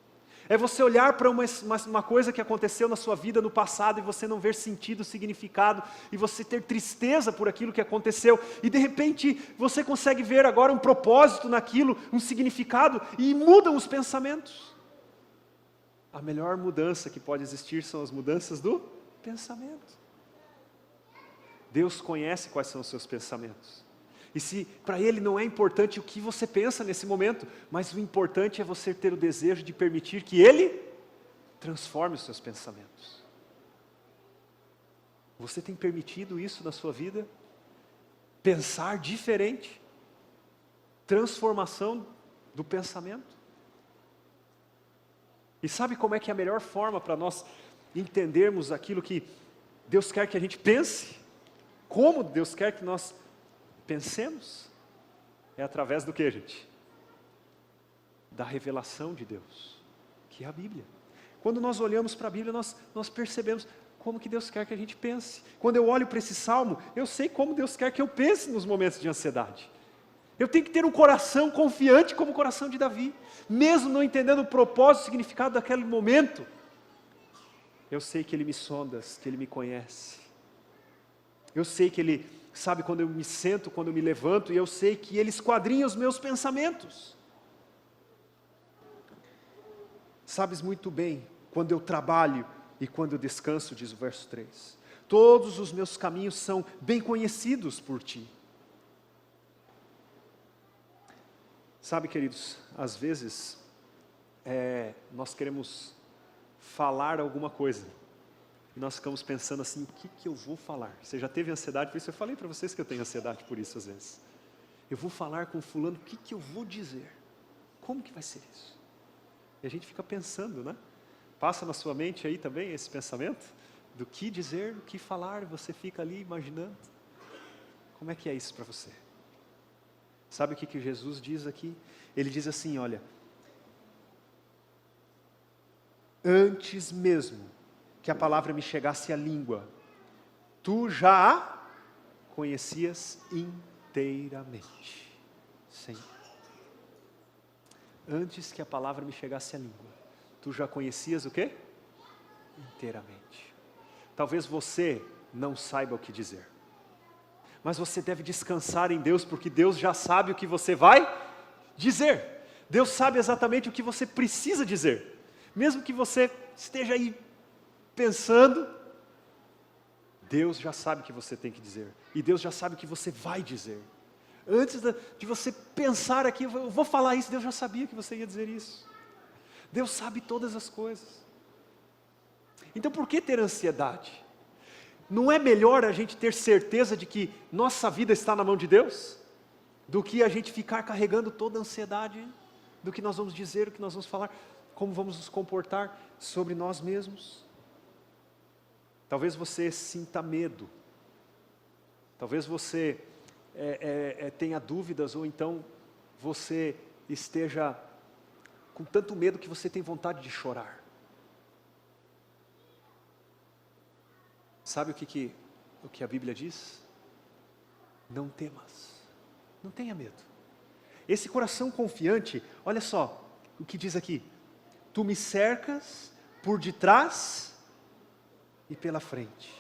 É você olhar para uma coisa que aconteceu na sua vida no passado e você não ver sentido, significado, e você ter tristeza por aquilo que aconteceu, e de repente você consegue ver agora um propósito naquilo, um significado, e mudam os pensamentos. A melhor mudança que pode existir são as mudanças do pensamento. Deus conhece quais são os seus pensamentos. E se para Ele não é importante o que você pensa nesse momento, mas o importante é você ter o desejo de permitir que Ele transforme os seus pensamentos. Você tem permitido isso na sua vida? Pensar diferente? Transformação do pensamento? E sabe como é que é a melhor forma para nós entendermos aquilo que Deus quer que a gente pense? Como Deus quer que nós pensemos? É através do que, gente? Da revelação de Deus, que é a Bíblia. Quando nós olhamos para a Bíblia, nós percebemos como que Deus quer que a gente pense. Quando eu olho para esse salmo, eu sei como Deus quer que eu pense nos momentos de ansiedade. Eu tenho que ter um coração confiante como o coração de Davi. Mesmo não entendendo o propósito, o significado daquele momento, eu sei que Ele me sonda, que Ele me conhece. Eu sei que Ele sabe quando eu me sento, quando eu me levanto, e eu sei que Ele esquadrinha os meus pensamentos. Sabes muito bem quando eu trabalho e quando eu descanso, diz o verso 3. Todos os meus caminhos são bem conhecidos por Ti. Sabe, queridos, às vezes nós queremos falar alguma coisa e nós ficamos pensando assim, o que eu vou falar? Você já teve ansiedade por isso? Eu falei para vocês que eu tenho ansiedade por isso às vezes. Eu vou falar com fulano, o que eu vou dizer? Como que vai ser isso? E a gente fica pensando, né? Passa na sua mente aí também esse pensamento do que dizer, do que falar, você fica ali imaginando. Como é que é isso para você? Sabe o que Jesus diz aqui? Ele diz assim, olha, antes mesmo que a palavra me chegasse à língua, tu já a conhecias inteiramente. Sim. Antes que a palavra me chegasse à língua, tu já conhecias o quê? Inteiramente. Talvez você não saiba o que dizer. Mas você deve descansar em Deus, porque Deus já sabe o que você vai dizer. Deus sabe exatamente o que você precisa dizer. Mesmo que você esteja aí pensando, Deus já sabe o que você tem que dizer. E Deus já sabe o que você vai dizer. Antes de você pensar aqui, eu vou falar isso, Deus já sabia que você ia dizer isso. Deus sabe todas as coisas. Então por que ter ansiedade? Não é melhor a gente ter certeza de que nossa vida está na mão de Deus? Do que a gente ficar carregando toda a ansiedade do que nós vamos dizer, o que nós vamos falar, como vamos nos comportar sobre nós mesmos? Talvez você sinta medo. Talvez você tenha dúvidas, ou então você esteja com tanto medo que você tem vontade de chorar. Sabe o que a Bíblia diz? Não temas, não tenha medo. Esse coração confiante, olha só o que diz aqui. Tu me cercas por detrás e pela frente.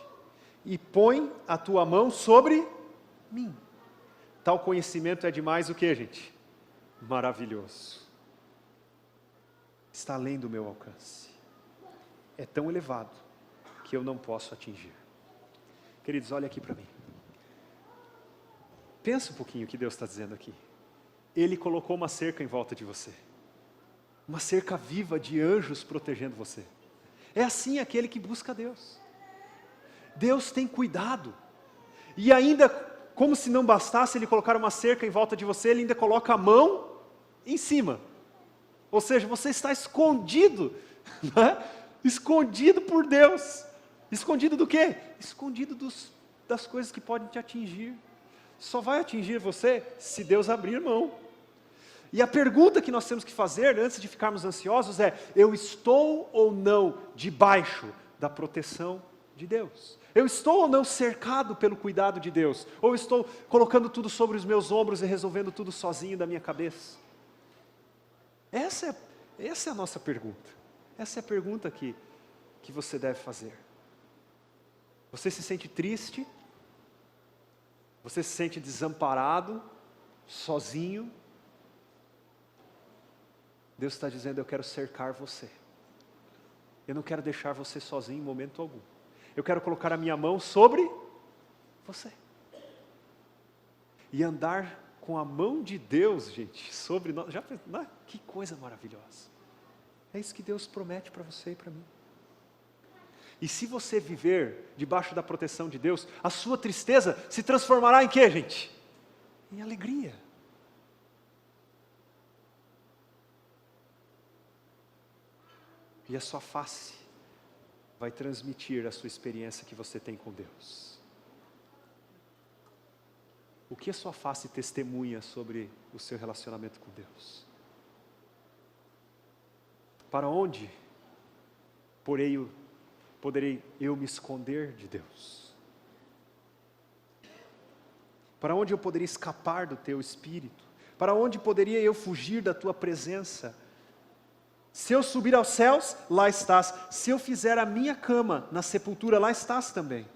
E põe a tua mão sobre mim. Tal conhecimento é demais o que, gente? Maravilhoso. Está além do meu alcance. É tão elevado que eu não posso atingir. Queridos, olha aqui para mim. Pensa um pouquinho o que Deus está dizendo aqui. Ele colocou uma cerca em volta de você. Uma cerca viva de anjos protegendo você. É assim aquele que busca Deus. Deus tem cuidado. E ainda, como se não bastasse ele colocar uma cerca em volta de você, ele ainda coloca a mão em cima. Ou seja, você está escondido, né? Escondido por Deus. Escondido do quê? Escondido das coisas que podem te atingir. Só vai atingir você se Deus abrir mão. E a pergunta que nós temos que fazer, antes de ficarmos ansiosos, é: eu estou ou não debaixo da proteção de Deus? Eu estou ou não cercado pelo cuidado de Deus? Ou estou colocando tudo sobre os meus ombros e resolvendo tudo sozinho da minha cabeça? Essa é a nossa pergunta. Essa é a pergunta que você deve fazer. Você se sente triste? Você se sente desamparado? Sozinho? Deus está dizendo: eu quero cercar você. Eu não quero deixar você sozinho em momento algum. Eu quero colocar a minha mão sobre você. E andar com a mão de Deus, gente, sobre nós. Que coisa maravilhosa. É isso que Deus promete para você e para mim. E se você viver debaixo da proteção de Deus, a sua tristeza se transformará em quê, gente? Em alegria. E a sua face vai transmitir a sua experiência que você tem com Deus. O que a sua face testemunha sobre o seu relacionamento com Deus? Para onde poderei eu me esconder de Deus? Para onde eu poderia escapar do teu Espírito? Para onde poderia eu fugir da tua presença? Se eu subir aos céus, lá estás. Se eu fizer a minha cama na sepultura, lá estás também.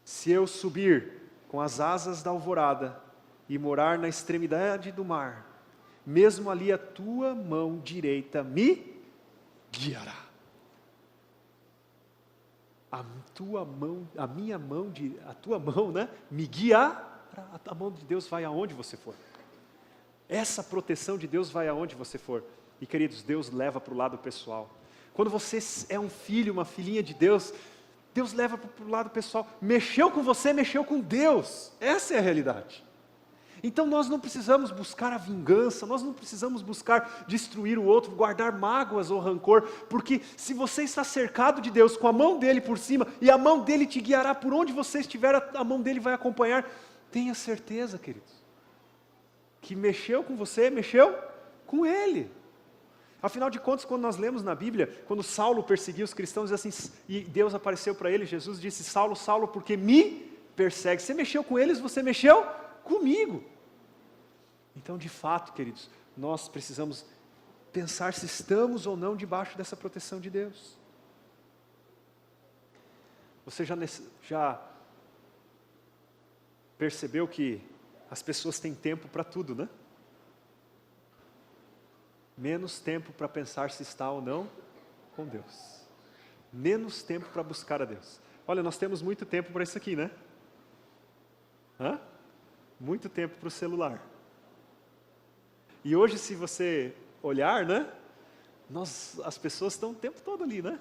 Se eu subir com as asas da alvorada e morar na extremidade do mar, mesmo ali a tua mão direita me guiará. A tua mão, né, me guiará. A mão de Deus vai aonde você for. Essa proteção de Deus vai aonde você for. E queridos, Deus leva para o lado pessoal. Quando você é um filho, uma filhinha de Deus, Deus leva para o lado pessoal. Mexeu com você, mexeu com Deus. Essa é a realidade. Então nós não precisamos buscar a vingança, nós não precisamos buscar destruir o outro, guardar mágoas ou rancor, porque se você está cercado de Deus, com a mão dele por cima, e a mão dele te guiará por onde você estiver, a mão dele vai acompanhar. Tenha certeza, queridos, que mexeu com você, mexeu com ele. Afinal de contas, quando nós lemos na Bíblia, quando Saulo perseguia os cristãos, assim, e Deus apareceu para ele, Jesus disse: Saulo, Saulo, porque me persegue? Você mexeu com eles, você mexeu comigo. Então, de fato, queridos, nós precisamos pensar se estamos ou não debaixo dessa proteção de Deus. Você já percebeu que as pessoas têm tempo para tudo, né? Menos tempo para pensar se está ou não com Deus. Menos tempo para buscar a Deus. Olha, nós temos muito tempo para isso aqui, né? Muito tempo para o celular. E hoje, se você olhar, né? As pessoas estão o tempo todo ali, né?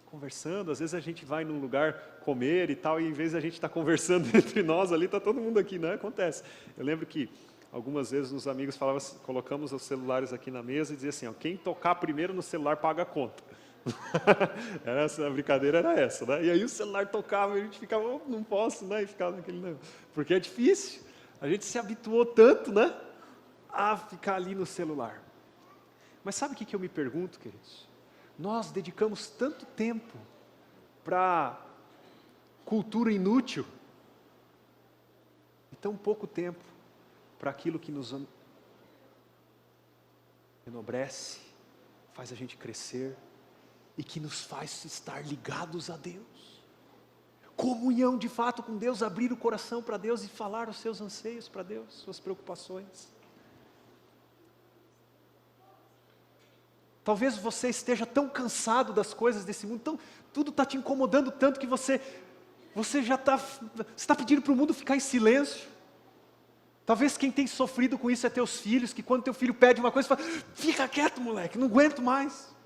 Conversando. Às vezes a gente vai num lugar comer e tal, e em vez de a gente estar conversando entre nós ali, está todo mundo aqui, né? Acontece. Eu lembro que algumas vezes os amigos falavam, colocamos os celulares aqui na mesa e dizia assim: ó, quem tocar primeiro no celular paga a conta. A brincadeira era essa, né? E aí o celular tocava e a gente ficava: oh, não posso, né? E ficava naquele, não. Porque é difícil. A gente se habituou tanto, né? A ficar ali no celular. Mas sabe o que eu me pergunto, queridos? Nós dedicamos tanto tempo para cultura inútil e tão pouco tempo para aquilo que nos enobrece, faz a gente crescer e que nos faz estar ligados a Deus. Comunhão de fato com Deus, abrir o coração para Deus e falar os seus anseios para Deus, suas preocupações. Talvez você esteja tão cansado das coisas desse mundo, tudo está te incomodando tanto que você já está pedindo para o mundo ficar em silêncio. Talvez quem tem sofrido com isso é teus filhos, que quando teu filho pede uma coisa, você fala, fica quieto moleque, não aguento mais.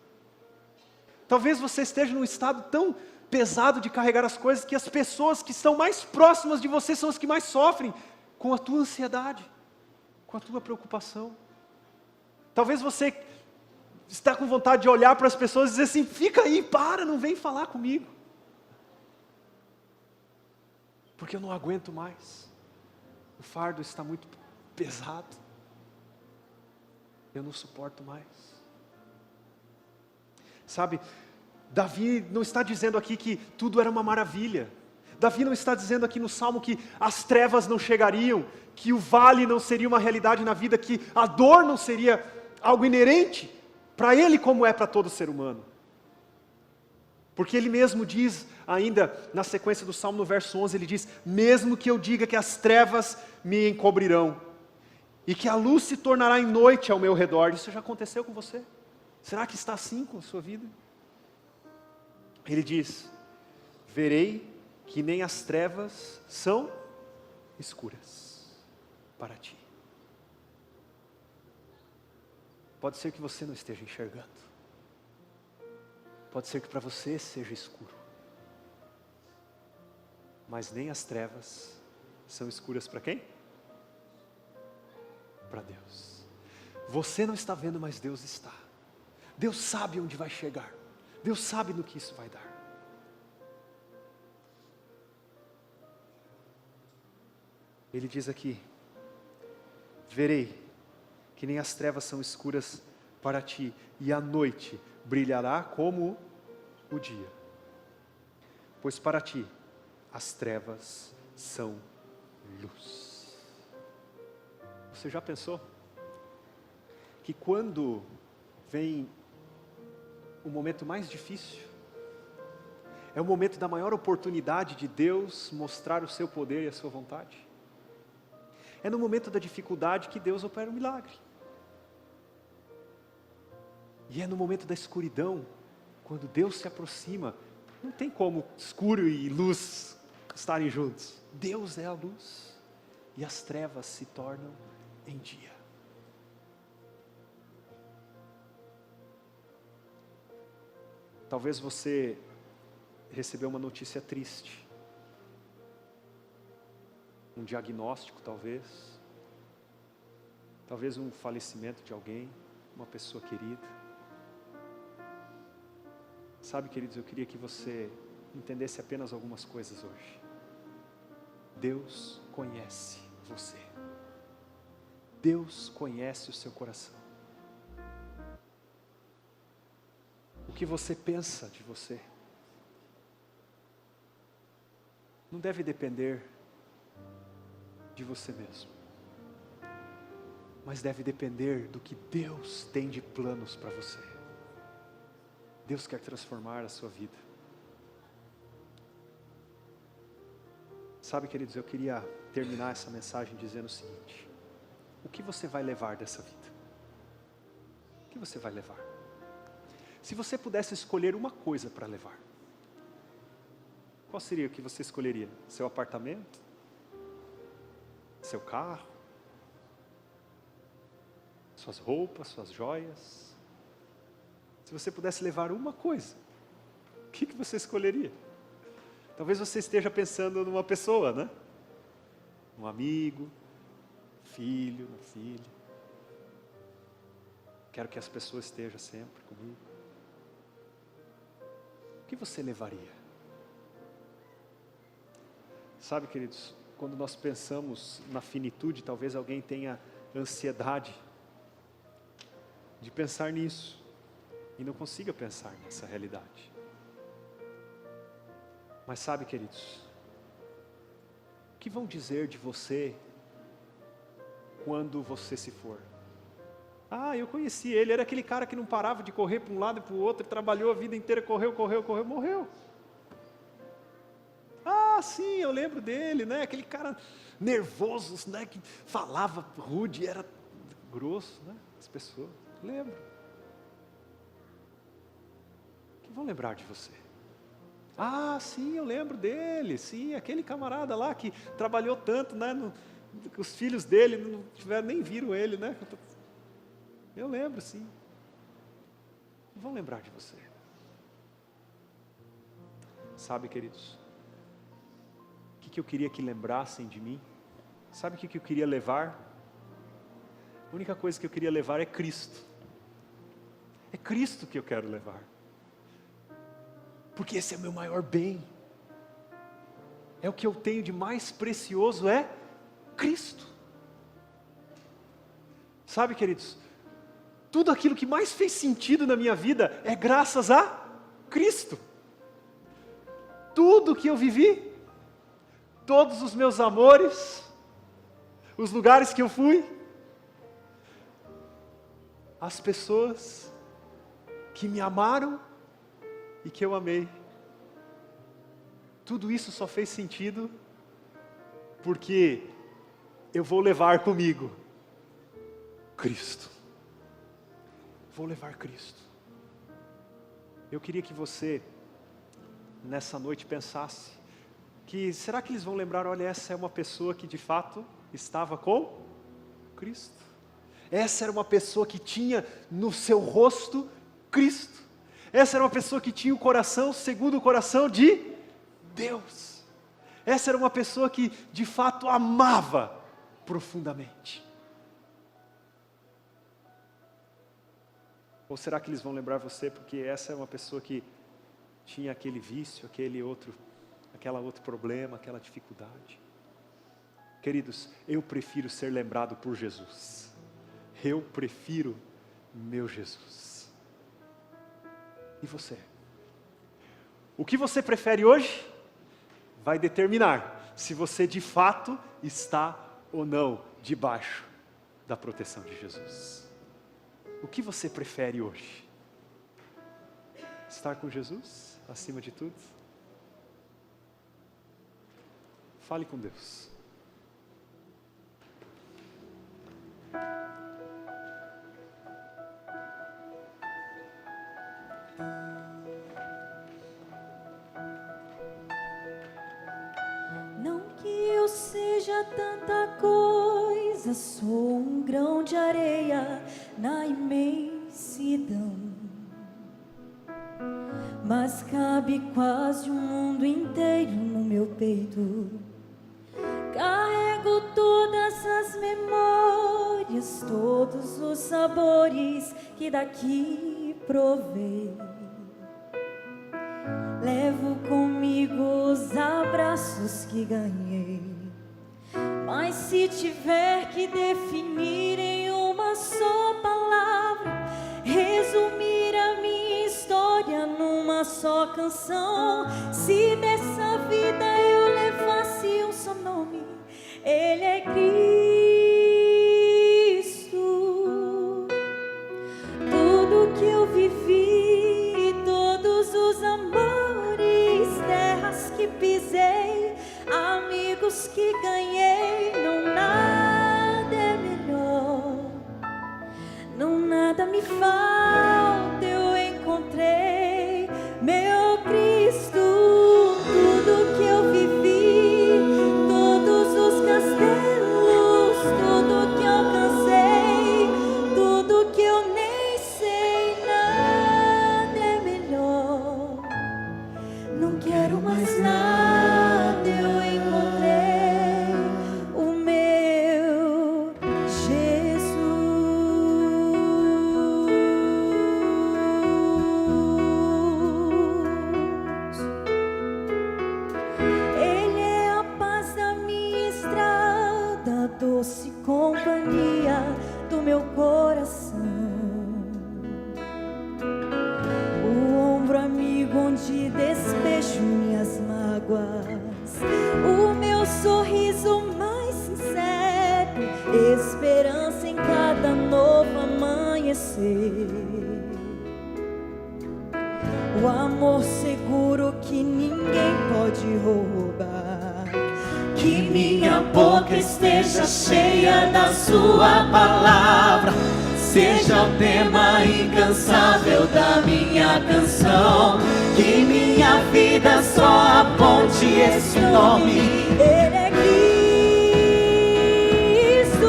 Talvez você esteja num estado tão pesado de carregar as coisas, que as pessoas que estão mais próximas de você são as que mais sofrem com a tua ansiedade, com a tua preocupação. Talvez você está com vontade de olhar para as pessoas e dizer assim, fica aí, para, não vem falar comigo. Porque eu não aguento mais. O fardo está muito pesado. Eu não suporto mais. Sabe, Davi não está dizendo aqui que tudo era uma maravilha. Davi não está dizendo aqui no Salmo que as trevas não chegariam, que o vale não seria uma realidade na vida, que a dor não seria algo inerente para ele como é para todo ser humano. Porque ele mesmo diz, ainda na sequência do Salmo no verso 11, ele diz, mesmo que eu diga que as trevas me encobrirão, e que a luz se tornará em noite ao meu redor. Isso já aconteceu com você? Será que está assim com a sua vida? Ele diz, verei que nem as trevas são escuras para ti. Pode ser que você não esteja enxergando. Pode ser que para você seja escuro. Mas nem as trevas são escuras para quem? Para Deus. Você não está vendo, mas Deus está. Deus sabe onde vai chegar. Deus sabe no que isso vai dar. Ele diz aqui, verei que nem as trevas são escuras para ti, e a noite brilhará como o dia. Pois para ti as trevas são luz. Você já pensou que quando vem o momento mais difícil, é o momento da maior oportunidade de Deus mostrar o seu poder e a sua vontade? É no momento da dificuldade que Deus opera um milagre. E é no momento da escuridão, quando Deus se aproxima, não tem como escuro e luz estarem juntos. Deus é a luz e as trevas se tornam em dia. Talvez você recebeu uma notícia triste. Um diagnóstico talvez. Talvez um falecimento de alguém, uma pessoa querida. Sabe, queridos, eu queria que você entendesse apenas algumas coisas hoje. Deus conhece você. Deus conhece o seu coração. O que você pensa de você não deve depender de você mesmo, mas deve depender do que Deus tem de planos para você. Deus quer transformar a sua vida. Sabe, queridos, eu queria terminar essa mensagem dizendo o seguinte: o que você vai levar dessa vida? O que você vai levar? Se você pudesse escolher uma coisa para levar, qual seria o que você escolheria? Seu apartamento? Seu carro? Suas roupas, suas joias? Se você pudesse levar uma coisa, o que você escolheria? Talvez você esteja pensando numa pessoa, né? Um amigo, filho, uma filha. Quero que as pessoas estejam sempre comigo. O que você levaria? Sabe, queridos, quando nós pensamos na finitude, talvez alguém tenha ansiedade de pensar nisso e não consiga pensar nessa realidade. Mas sabe, queridos, o que vão dizer de você quando você se for? Ah, eu conheci ele, era aquele cara que não parava de correr para um lado e para o outro, trabalhou a vida inteira, correu, morreu. Ah, sim, eu lembro dele, né? Aquele cara nervoso, né? Que falava rude, era grosso, né? As pessoas, lembro. Que vão lembrar de você. Ah, sim, eu lembro dele, sim, aquele camarada lá que trabalhou tanto, né? Os filhos dele não tiveram, nem viram ele, né? Eu lembro, sim. Vão lembrar de você. Sabe, queridos, o que eu queria que lembrassem de mim? Sabe o que eu queria levar? A única coisa que eu queria levar é Cristo. É Cristo que eu quero levar. Porque esse é o meu maior bem. É o que eu tenho de mais precioso, é Cristo. Sabe, queridos, tudo aquilo que mais fez sentido na minha vida é graças a Cristo. Tudo que eu vivi, todos os meus amores, os lugares que eu fui, as pessoas que me amaram e que eu amei, tudo isso só fez sentido porque eu vou levar comigo Cristo. Vou levar Cristo. Eu queria que você, nessa noite, pensasse que, será que eles vão lembrar, olha, essa é uma pessoa que de fato estava com Cristo. Essa era uma pessoa que tinha no seu rosto Cristo. Essa era uma pessoa que tinha o coração segundo o coração de Deus. Essa era uma pessoa que de fato amava profundamente. Ou será que eles vão lembrar você porque essa é uma pessoa que tinha aquele vício, aquela outro problema, aquela dificuldade? Queridos, eu prefiro ser lembrado por Jesus. Eu prefiro meu Jesus. E você? O que você prefere hoje vai determinar se você de fato está ou não debaixo da proteção de Jesus. O que você prefere hoje? Estar com Jesus, acima de tudo? Fale com Deus. Não que eu seja tanta coisa, sou um grão de areia na imensidão, mas cabe quase o mundo inteiro no meu peito. Carrego todas as memórias, todos os sabores que daqui provei. Levo comigo os abraços que ganhei. Mas se tiver que definir em uma só palavra, resumir a minha história numa só canção, se dessa vida eu levasse um só nome, Ele é Cristo. Tudo que eu vivi, todos os amores, terras que pisei, amigos que ganhei, não nada é melhor, não nada me falta, eu encontrei meu Cristo. Tudo que eu vivi, todos os castelos, tudo que alcancei, tudo que eu nem sei, nada é melhor, não quero mais nada, eu encontrei o meu Jesus. Ele é a paz da minha estrada, doce companhia do meu coração, o ombro amigo onde despejo minhas mágoas, o meu sorriso mais sincero, esperança em cada novo amanhecer. o amor seguro que ninguém pode roubar. Que minha boca esteja cheia da sua palavra, seja o tema incansável da minha canção. Que minha vida só aponte esse nome. Ele é Cristo.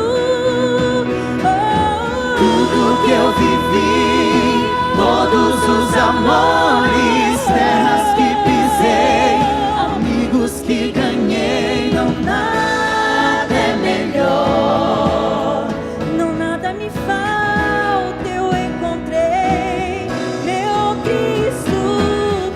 Tudo que eu vivi, todos os amores, terras que pisei, amigos que ganhei, não nada é melhor. Não nada me falta, eu encontrei meu Cristo.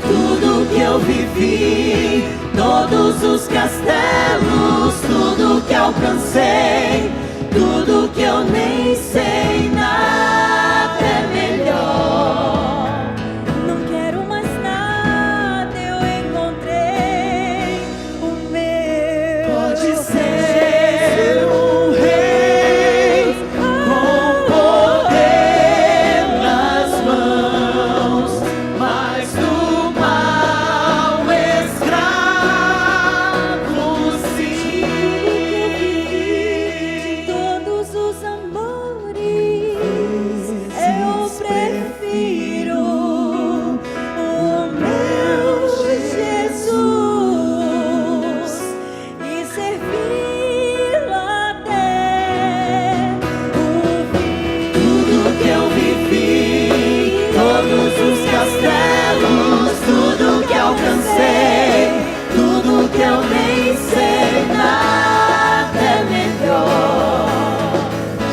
Tudo que eu vivi, todos os castelos, tudo que alcancei, tudo que eu nem sei, nada é melhor. Não quero mais nada, eu encontrei o meu. Pode ser um rei com poder nas mãos, mas do mal escravo sim. De todos os amores, eu prefiro o meu Jesus e servi-lo até o fim. Tudo que eu vivi, todos os castelos, tudo que alcancei, tudo que eu nem sei, nada é melhor.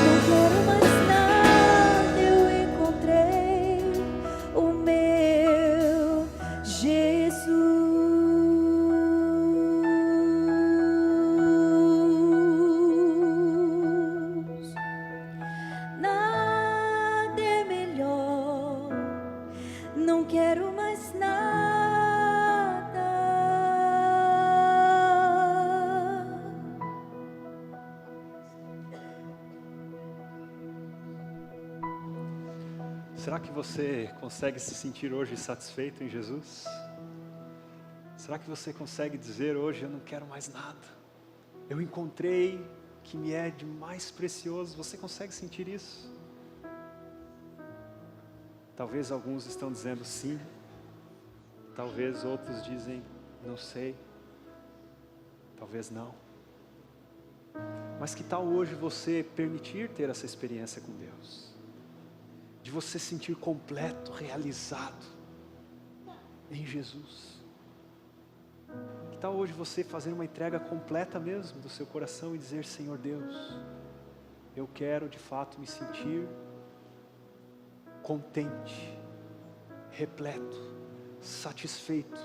Não quero mais nada, eu encontrei o meu Jesus. Nada é melhor, não quero mais nada. Será que você consegue se sentir hoje satisfeito em Jesus? Será que você consegue dizer hoje, eu não quero mais nada? Eu encontrei o que me é de mais precioso. Você consegue sentir isso? Talvez alguns estão dizendo sim. Talvez outros dizem, não sei. Talvez não. Mas que tal hoje você permitir ter essa experiência com Deus? De você se sentir completo, realizado em Jesus. Que tal hoje você fazer uma entrega completa mesmo do seu coração e dizer, Senhor Deus, eu quero de fato me sentir contente, repleto, satisfeito,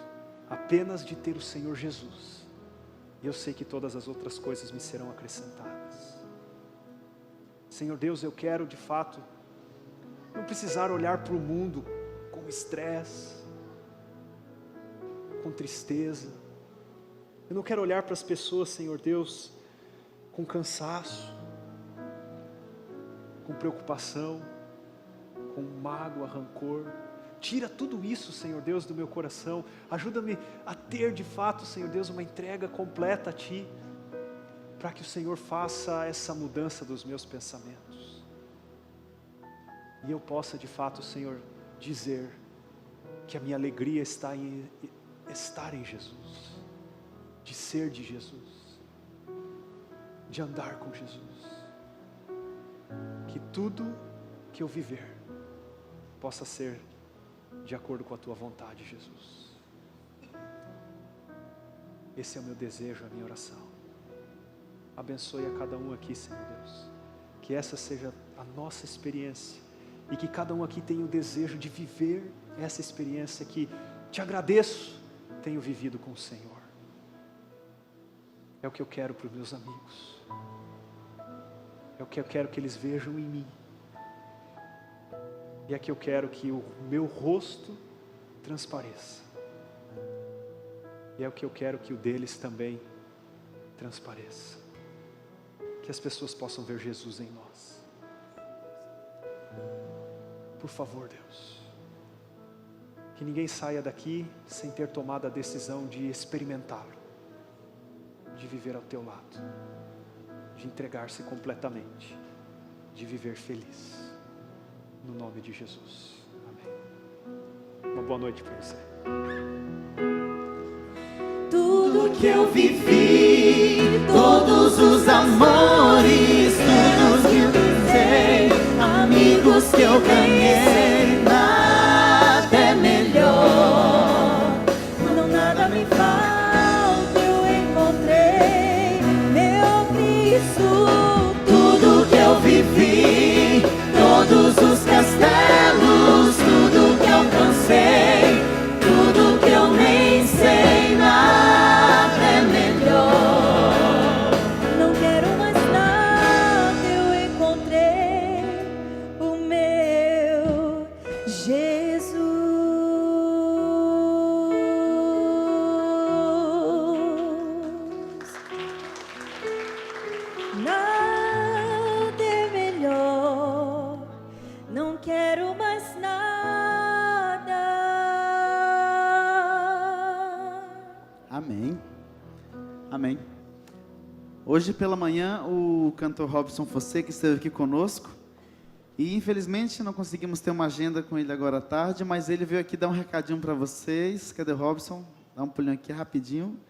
apenas de ter o Senhor Jesus. E eu sei que todas as outras coisas me serão acrescentadas. Senhor Deus, eu quero de fato não precisar olhar para o mundo com estresse, com tristeza. Eu não quero olhar para as pessoas, Senhor Deus, com cansaço, com preocupação, com mágoa, rancor. Tira tudo isso, Senhor Deus, do meu coração. Ajuda-me a ter de fato, Senhor Deus, uma entrega completa a Ti, para que o Senhor faça essa mudança dos meus pensamentos. E eu possa de fato, Senhor, dizer que a minha alegria está em estar em Jesus, de ser de Jesus, de andar com Jesus. Que tudo que eu viver possa ser de acordo com a Tua vontade, Jesus. Esse é o meu desejo, a minha oração. Abençoe a cada um aqui, Senhor Deus. Que essa seja a nossa experiência. E que cada um aqui tenha o desejo de viver essa experiência que, te agradeço, tenho vivido com o Senhor. É o que eu quero para os meus amigos. É o que eu quero que eles vejam em mim. E é que eu quero que o meu rosto transpareça. E é o que eu quero que o deles também transpareça. Que as pessoas possam ver Jesus em nós. Por favor, Deus, Que ninguém saia daqui sem ter tomado a decisão de experimentá-lo, de viver ao teu lado, de entregar-se completamente, de viver feliz. No nome de Jesus. Amém. Uma boa noite para você. Tudo que eu vivi, todos os amores, tudo que eu visei, amigos que eu ganhei, nada é melhor. Não nada me falta, eu encontrei meu Cristo. Tudo que eu vivi, todos os castelos, tudo que alcancei, tudo que eu nem sei, nada é melhor. Não quero mais nada, eu encontrei o meu Jesus. Nada é melhor, não quero mais nada. Amém. Amém. Hoje pela manhã o cantor Robson Fonseca esteve aqui conosco e infelizmente não conseguimos ter uma agenda com ele agora à tarde, mas ele veio aqui dar um recadinho para vocês. Cadê o Robson? Dá um pulinho aqui rapidinho,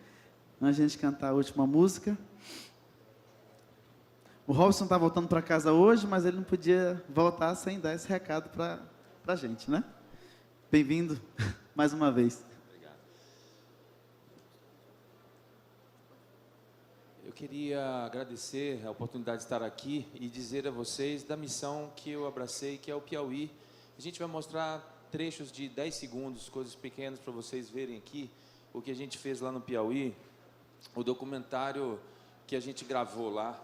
antes de a gente cantar a última música. O Robson está voltando para casa hoje, mas ele não podia voltar sem dar esse recado para a gente, né? Bem-vindo mais uma vez. Eu queria agradecer a oportunidade de estar aqui e dizer a vocês da missão que eu abracei, que é o Piauí. A gente vai mostrar trechos de 10 segundos, coisas pequenas para vocês verem aqui o que a gente fez lá no Piauí, o documentário que a gente gravou lá.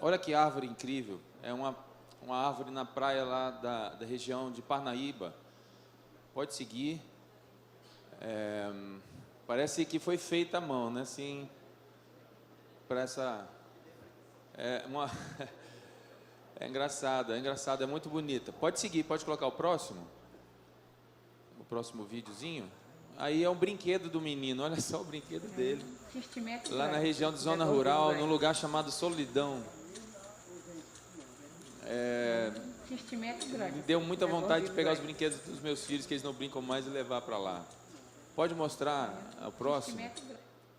Olha que árvore incrível, é uma árvore na praia lá da região de Parnaíba. Pode seguir. Parece que foi feita à mão, né? Assim, para essa... É engraçado, é muito bonita. Pode seguir, pode colocar o próximo videozinho. Aí é um brinquedo do menino, olha só o brinquedo dele. Lá na região de zona rural, num lugar chamado Solidão. Me deu muita vontade de pegar os brinquedos dos meus filhos, que eles não brincam mais, e levar para lá. Pode mostrar o próximo?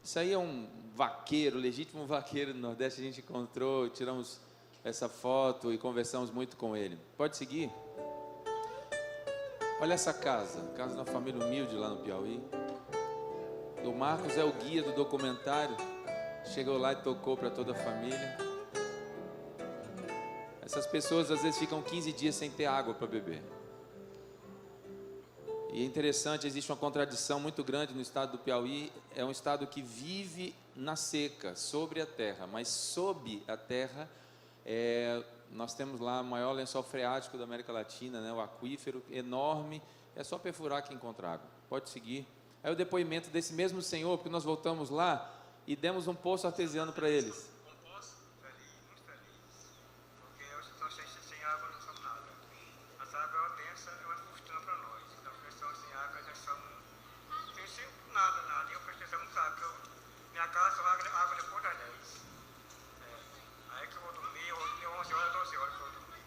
Isso aí é um vaqueiro, legítimo vaqueiro do Nordeste. A gente encontrou, tiramos essa foto e conversamos muito com ele. Pode seguir? Olha essa casa de uma família humilde lá no Piauí. O Marcos é o guia do documentário. Chegou lá e tocou para toda a família. Essas pessoas às vezes ficam 15 dias sem ter água para beber. E é interessante, existe uma contradição muito grande no estado do Piauí. É um estado que vive na seca, sobre a terra, mas sob a terra, nós temos lá o maior lençol freático da América Latina, né? O aquífero enorme, é só perfurar que encontra água. Pode seguir. Aí o depoimento desse mesmo senhor, porque nós voltamos lá e demos um poço artesiano para eles. Um poço feliz, muito feliz, porque hoje nós sem água não somos nada. Essa água é uma bênção, é uma fortuna para nós. Então, pessoas sem água já somos sem nada. E eu precisamos água. Minha casa só água depois das 10. Aí que eu vou dormir, eu vou dormir 11 horas, 12 horas que eu vou dormir.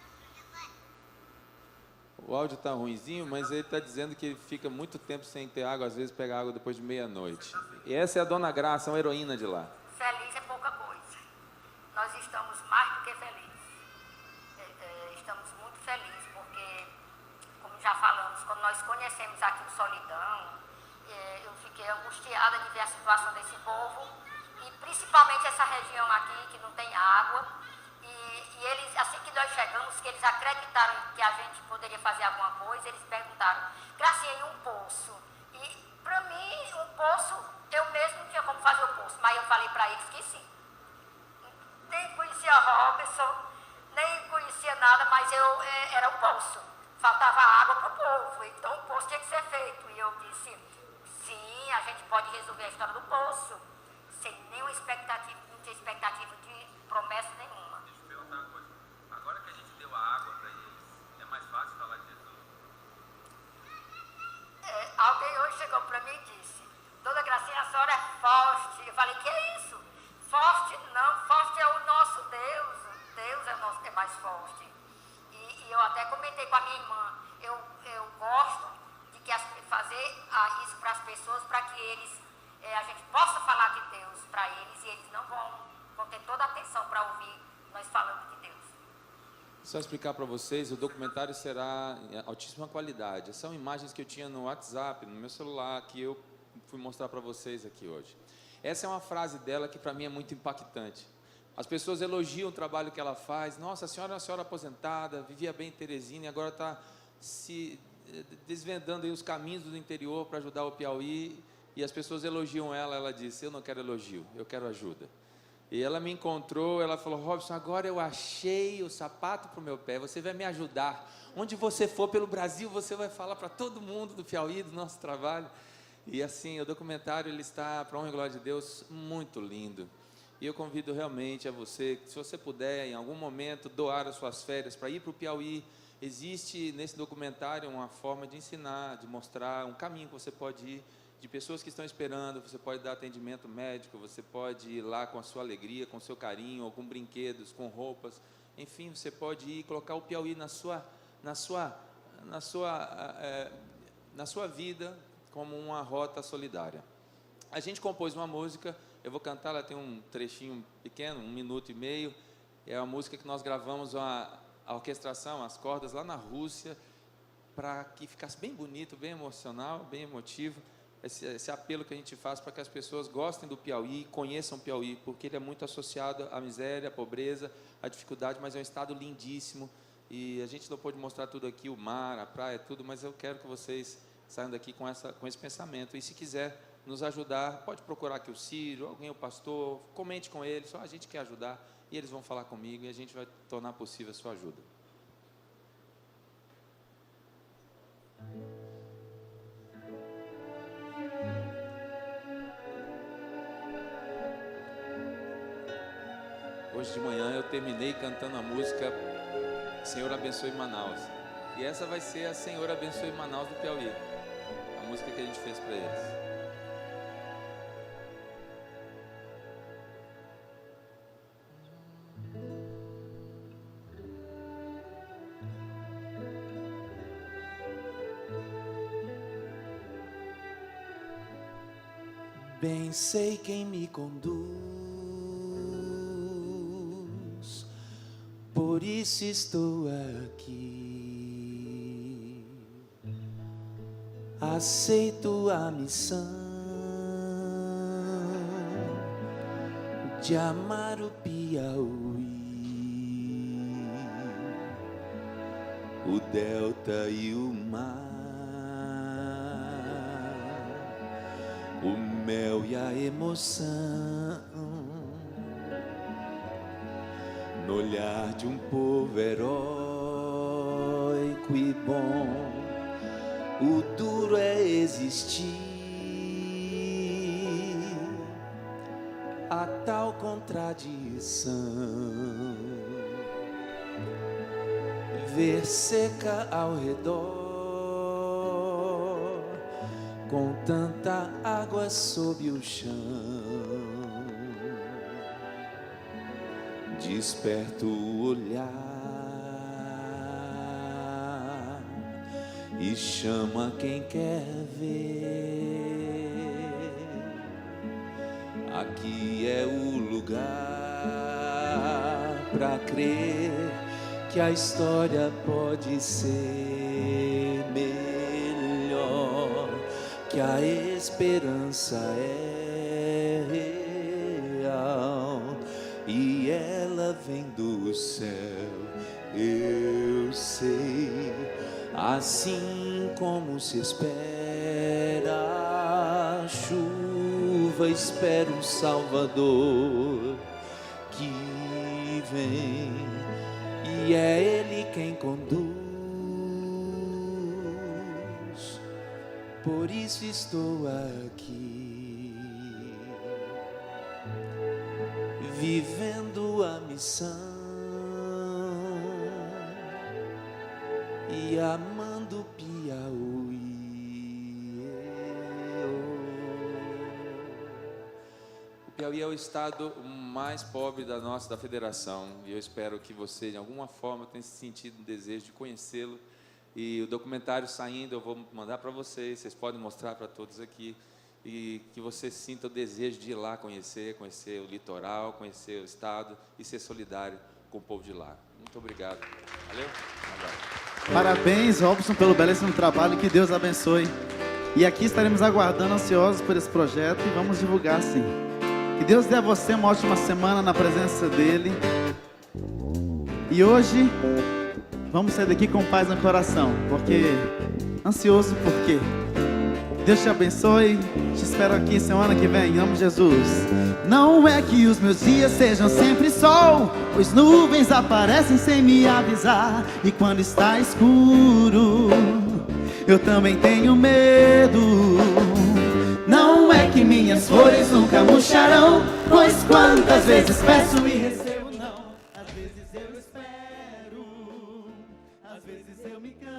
O áudio está ruinzinho, mas ele está dizendo que ele fica muito tempo sem ter água, às vezes pega água depois de meia-noite. E essa é a Dona Graça, uma heroína de lá. Feliz é pouca coisa. Nós estamos mais do que felizes. Estamos muito felizes porque, como já falamos, quando nós conhecemos aqui o Solidão, eu fiquei angustiada de ver a situação desse povo, e principalmente essa região aqui que não tem água. E eles, assim que nós chegamos, que eles acreditaram que a gente poderia fazer alguma coisa, eles perguntaram: Gracinha, e um poço? E para mim, um poço, eu mesmo não tinha como fazer o poço, mas eu falei para eles que sim. Nem conhecia Robson, nem conhecia nada, mas era um poço. Faltava água para o povo, então o poço tinha que ser feito. E eu disse: sim, a gente pode resolver a história do poço, sem nenhuma expectativa, não tinha expectativa de promessa nenhuma. Agora que a gente deu a água para eles, é mais fácil falar de Jesus? goste. E eu até comentei com a minha irmã, eu gosto de fazer isso para as pessoas, para que eles, a gente possa falar de Deus para eles, e eles não vão ter toda a atenção para ouvir nós falando de Deus. Só explicar para vocês, o documentário será em altíssima qualidade. São imagens que eu tinha no WhatsApp, no meu celular, que eu fui mostrar para vocês aqui hoje. Essa é uma frase dela que para mim é muito impactante. As pessoas elogiam o trabalho que ela faz. Nossa, a senhora é uma senhora aposentada, vivia bem em Teresina e agora está se desvendando aí os caminhos do interior para ajudar o Piauí. E as pessoas elogiam ela. Ela disse: eu não quero elogio, eu quero ajuda. E ela me encontrou, ela falou: Robson, agora eu achei o sapato para o meu pé, você vai me ajudar. Onde você for pelo Brasil, você vai falar para todo mundo do Piauí, do nosso trabalho. E assim, o documentário ele está, para honra e glória de Deus, muito lindo. E eu convido realmente a você, se você puder, em algum momento, doar as suas férias para ir para o Piauí. Existe nesse documentário uma forma de ensinar, de mostrar um caminho que você pode ir, de pessoas que estão esperando. Você pode dar atendimento médico, você pode ir lá com a sua alegria, com o seu carinho, ou com brinquedos, com roupas. Enfim, você pode ir colocar o Piauí na sua vida como uma rota solidária. A gente compôs uma música, eu vou cantar, ela tem um trechinho pequeno, 1 minuto e meio. É uma música que nós gravamos a orquestração, as cordas lá na Rússia, para que ficasse bem bonito, bem emocional, bem emotivo. Esse apelo que a gente faz para que as pessoas gostem do Piauí, conheçam o Piauí, porque ele é muito associado à miséria, à pobreza, à dificuldade, mas é um estado lindíssimo. E a gente não pôde mostrar tudo aqui, o mar, a praia, tudo, mas eu quero que vocês saiam daqui com esse pensamento. E se quiser nos ajudar, pode procurar aqui o Círio, alguém, o pastor, comente com eles, só a gente quer ajudar, e eles vão falar comigo, e a gente vai tornar possível a sua ajuda. Hoje de manhã eu terminei cantando a música Senhor Abençoe Manaus. E essa vai ser a Senhor Abençoe Manaus do Piauí. A música que a gente fez para eles. Bem sei quem me conduz, por isso estou aqui. Aceito a missão de amar o Piauí, o delta e o mar, o mel e a emoção, no olhar de um povo heróico e bom. O duro é existir, a tal contradição, ver seca ao redor, com tanta água sob o chão. Desperta o olhar e chama quem quer ver. Aqui é o lugar pra crer que a história pode ser melhor, que a esperança é real e ela vem do céu. Eu sei, assim como se espera a chuva, espera um Salvador que vem, e é Ele quem conduz. Por isso estou aqui, vivendo a missão e amando o Piauí. O Piauí é o estado mais pobre da federação, e eu espero que você, de alguma forma, tenha sentido um desejo de conhecê-lo. E o documentário saindo, eu vou mandar para vocês podem mostrar para todos aqui, e que você sinta o desejo de ir lá conhecer o litoral, conhecer o estado e ser solidário com o povo de lá. Muito obrigado. Valeu? Parabéns, Robson, pelo belíssimo trabalho, que Deus abençoe. E aqui estaremos aguardando, ansiosos por esse projeto, e vamos divulgar sim. Que Deus dê a você uma ótima semana na presença dEle. E hoje, vamos sair daqui com paz no coração, porque ansioso por quê? Deus te abençoe, te espero aqui semana que vem, em nome de Jesus. Não é que os meus dias sejam sempre sol, pois nuvens aparecem sem me avisar. E quando está escuro, eu também tenho medo. Não é que minhas flores nunca murcharão, pois quantas vezes peço e recebo não. Às vezes eu espero, às vezes eu me canso.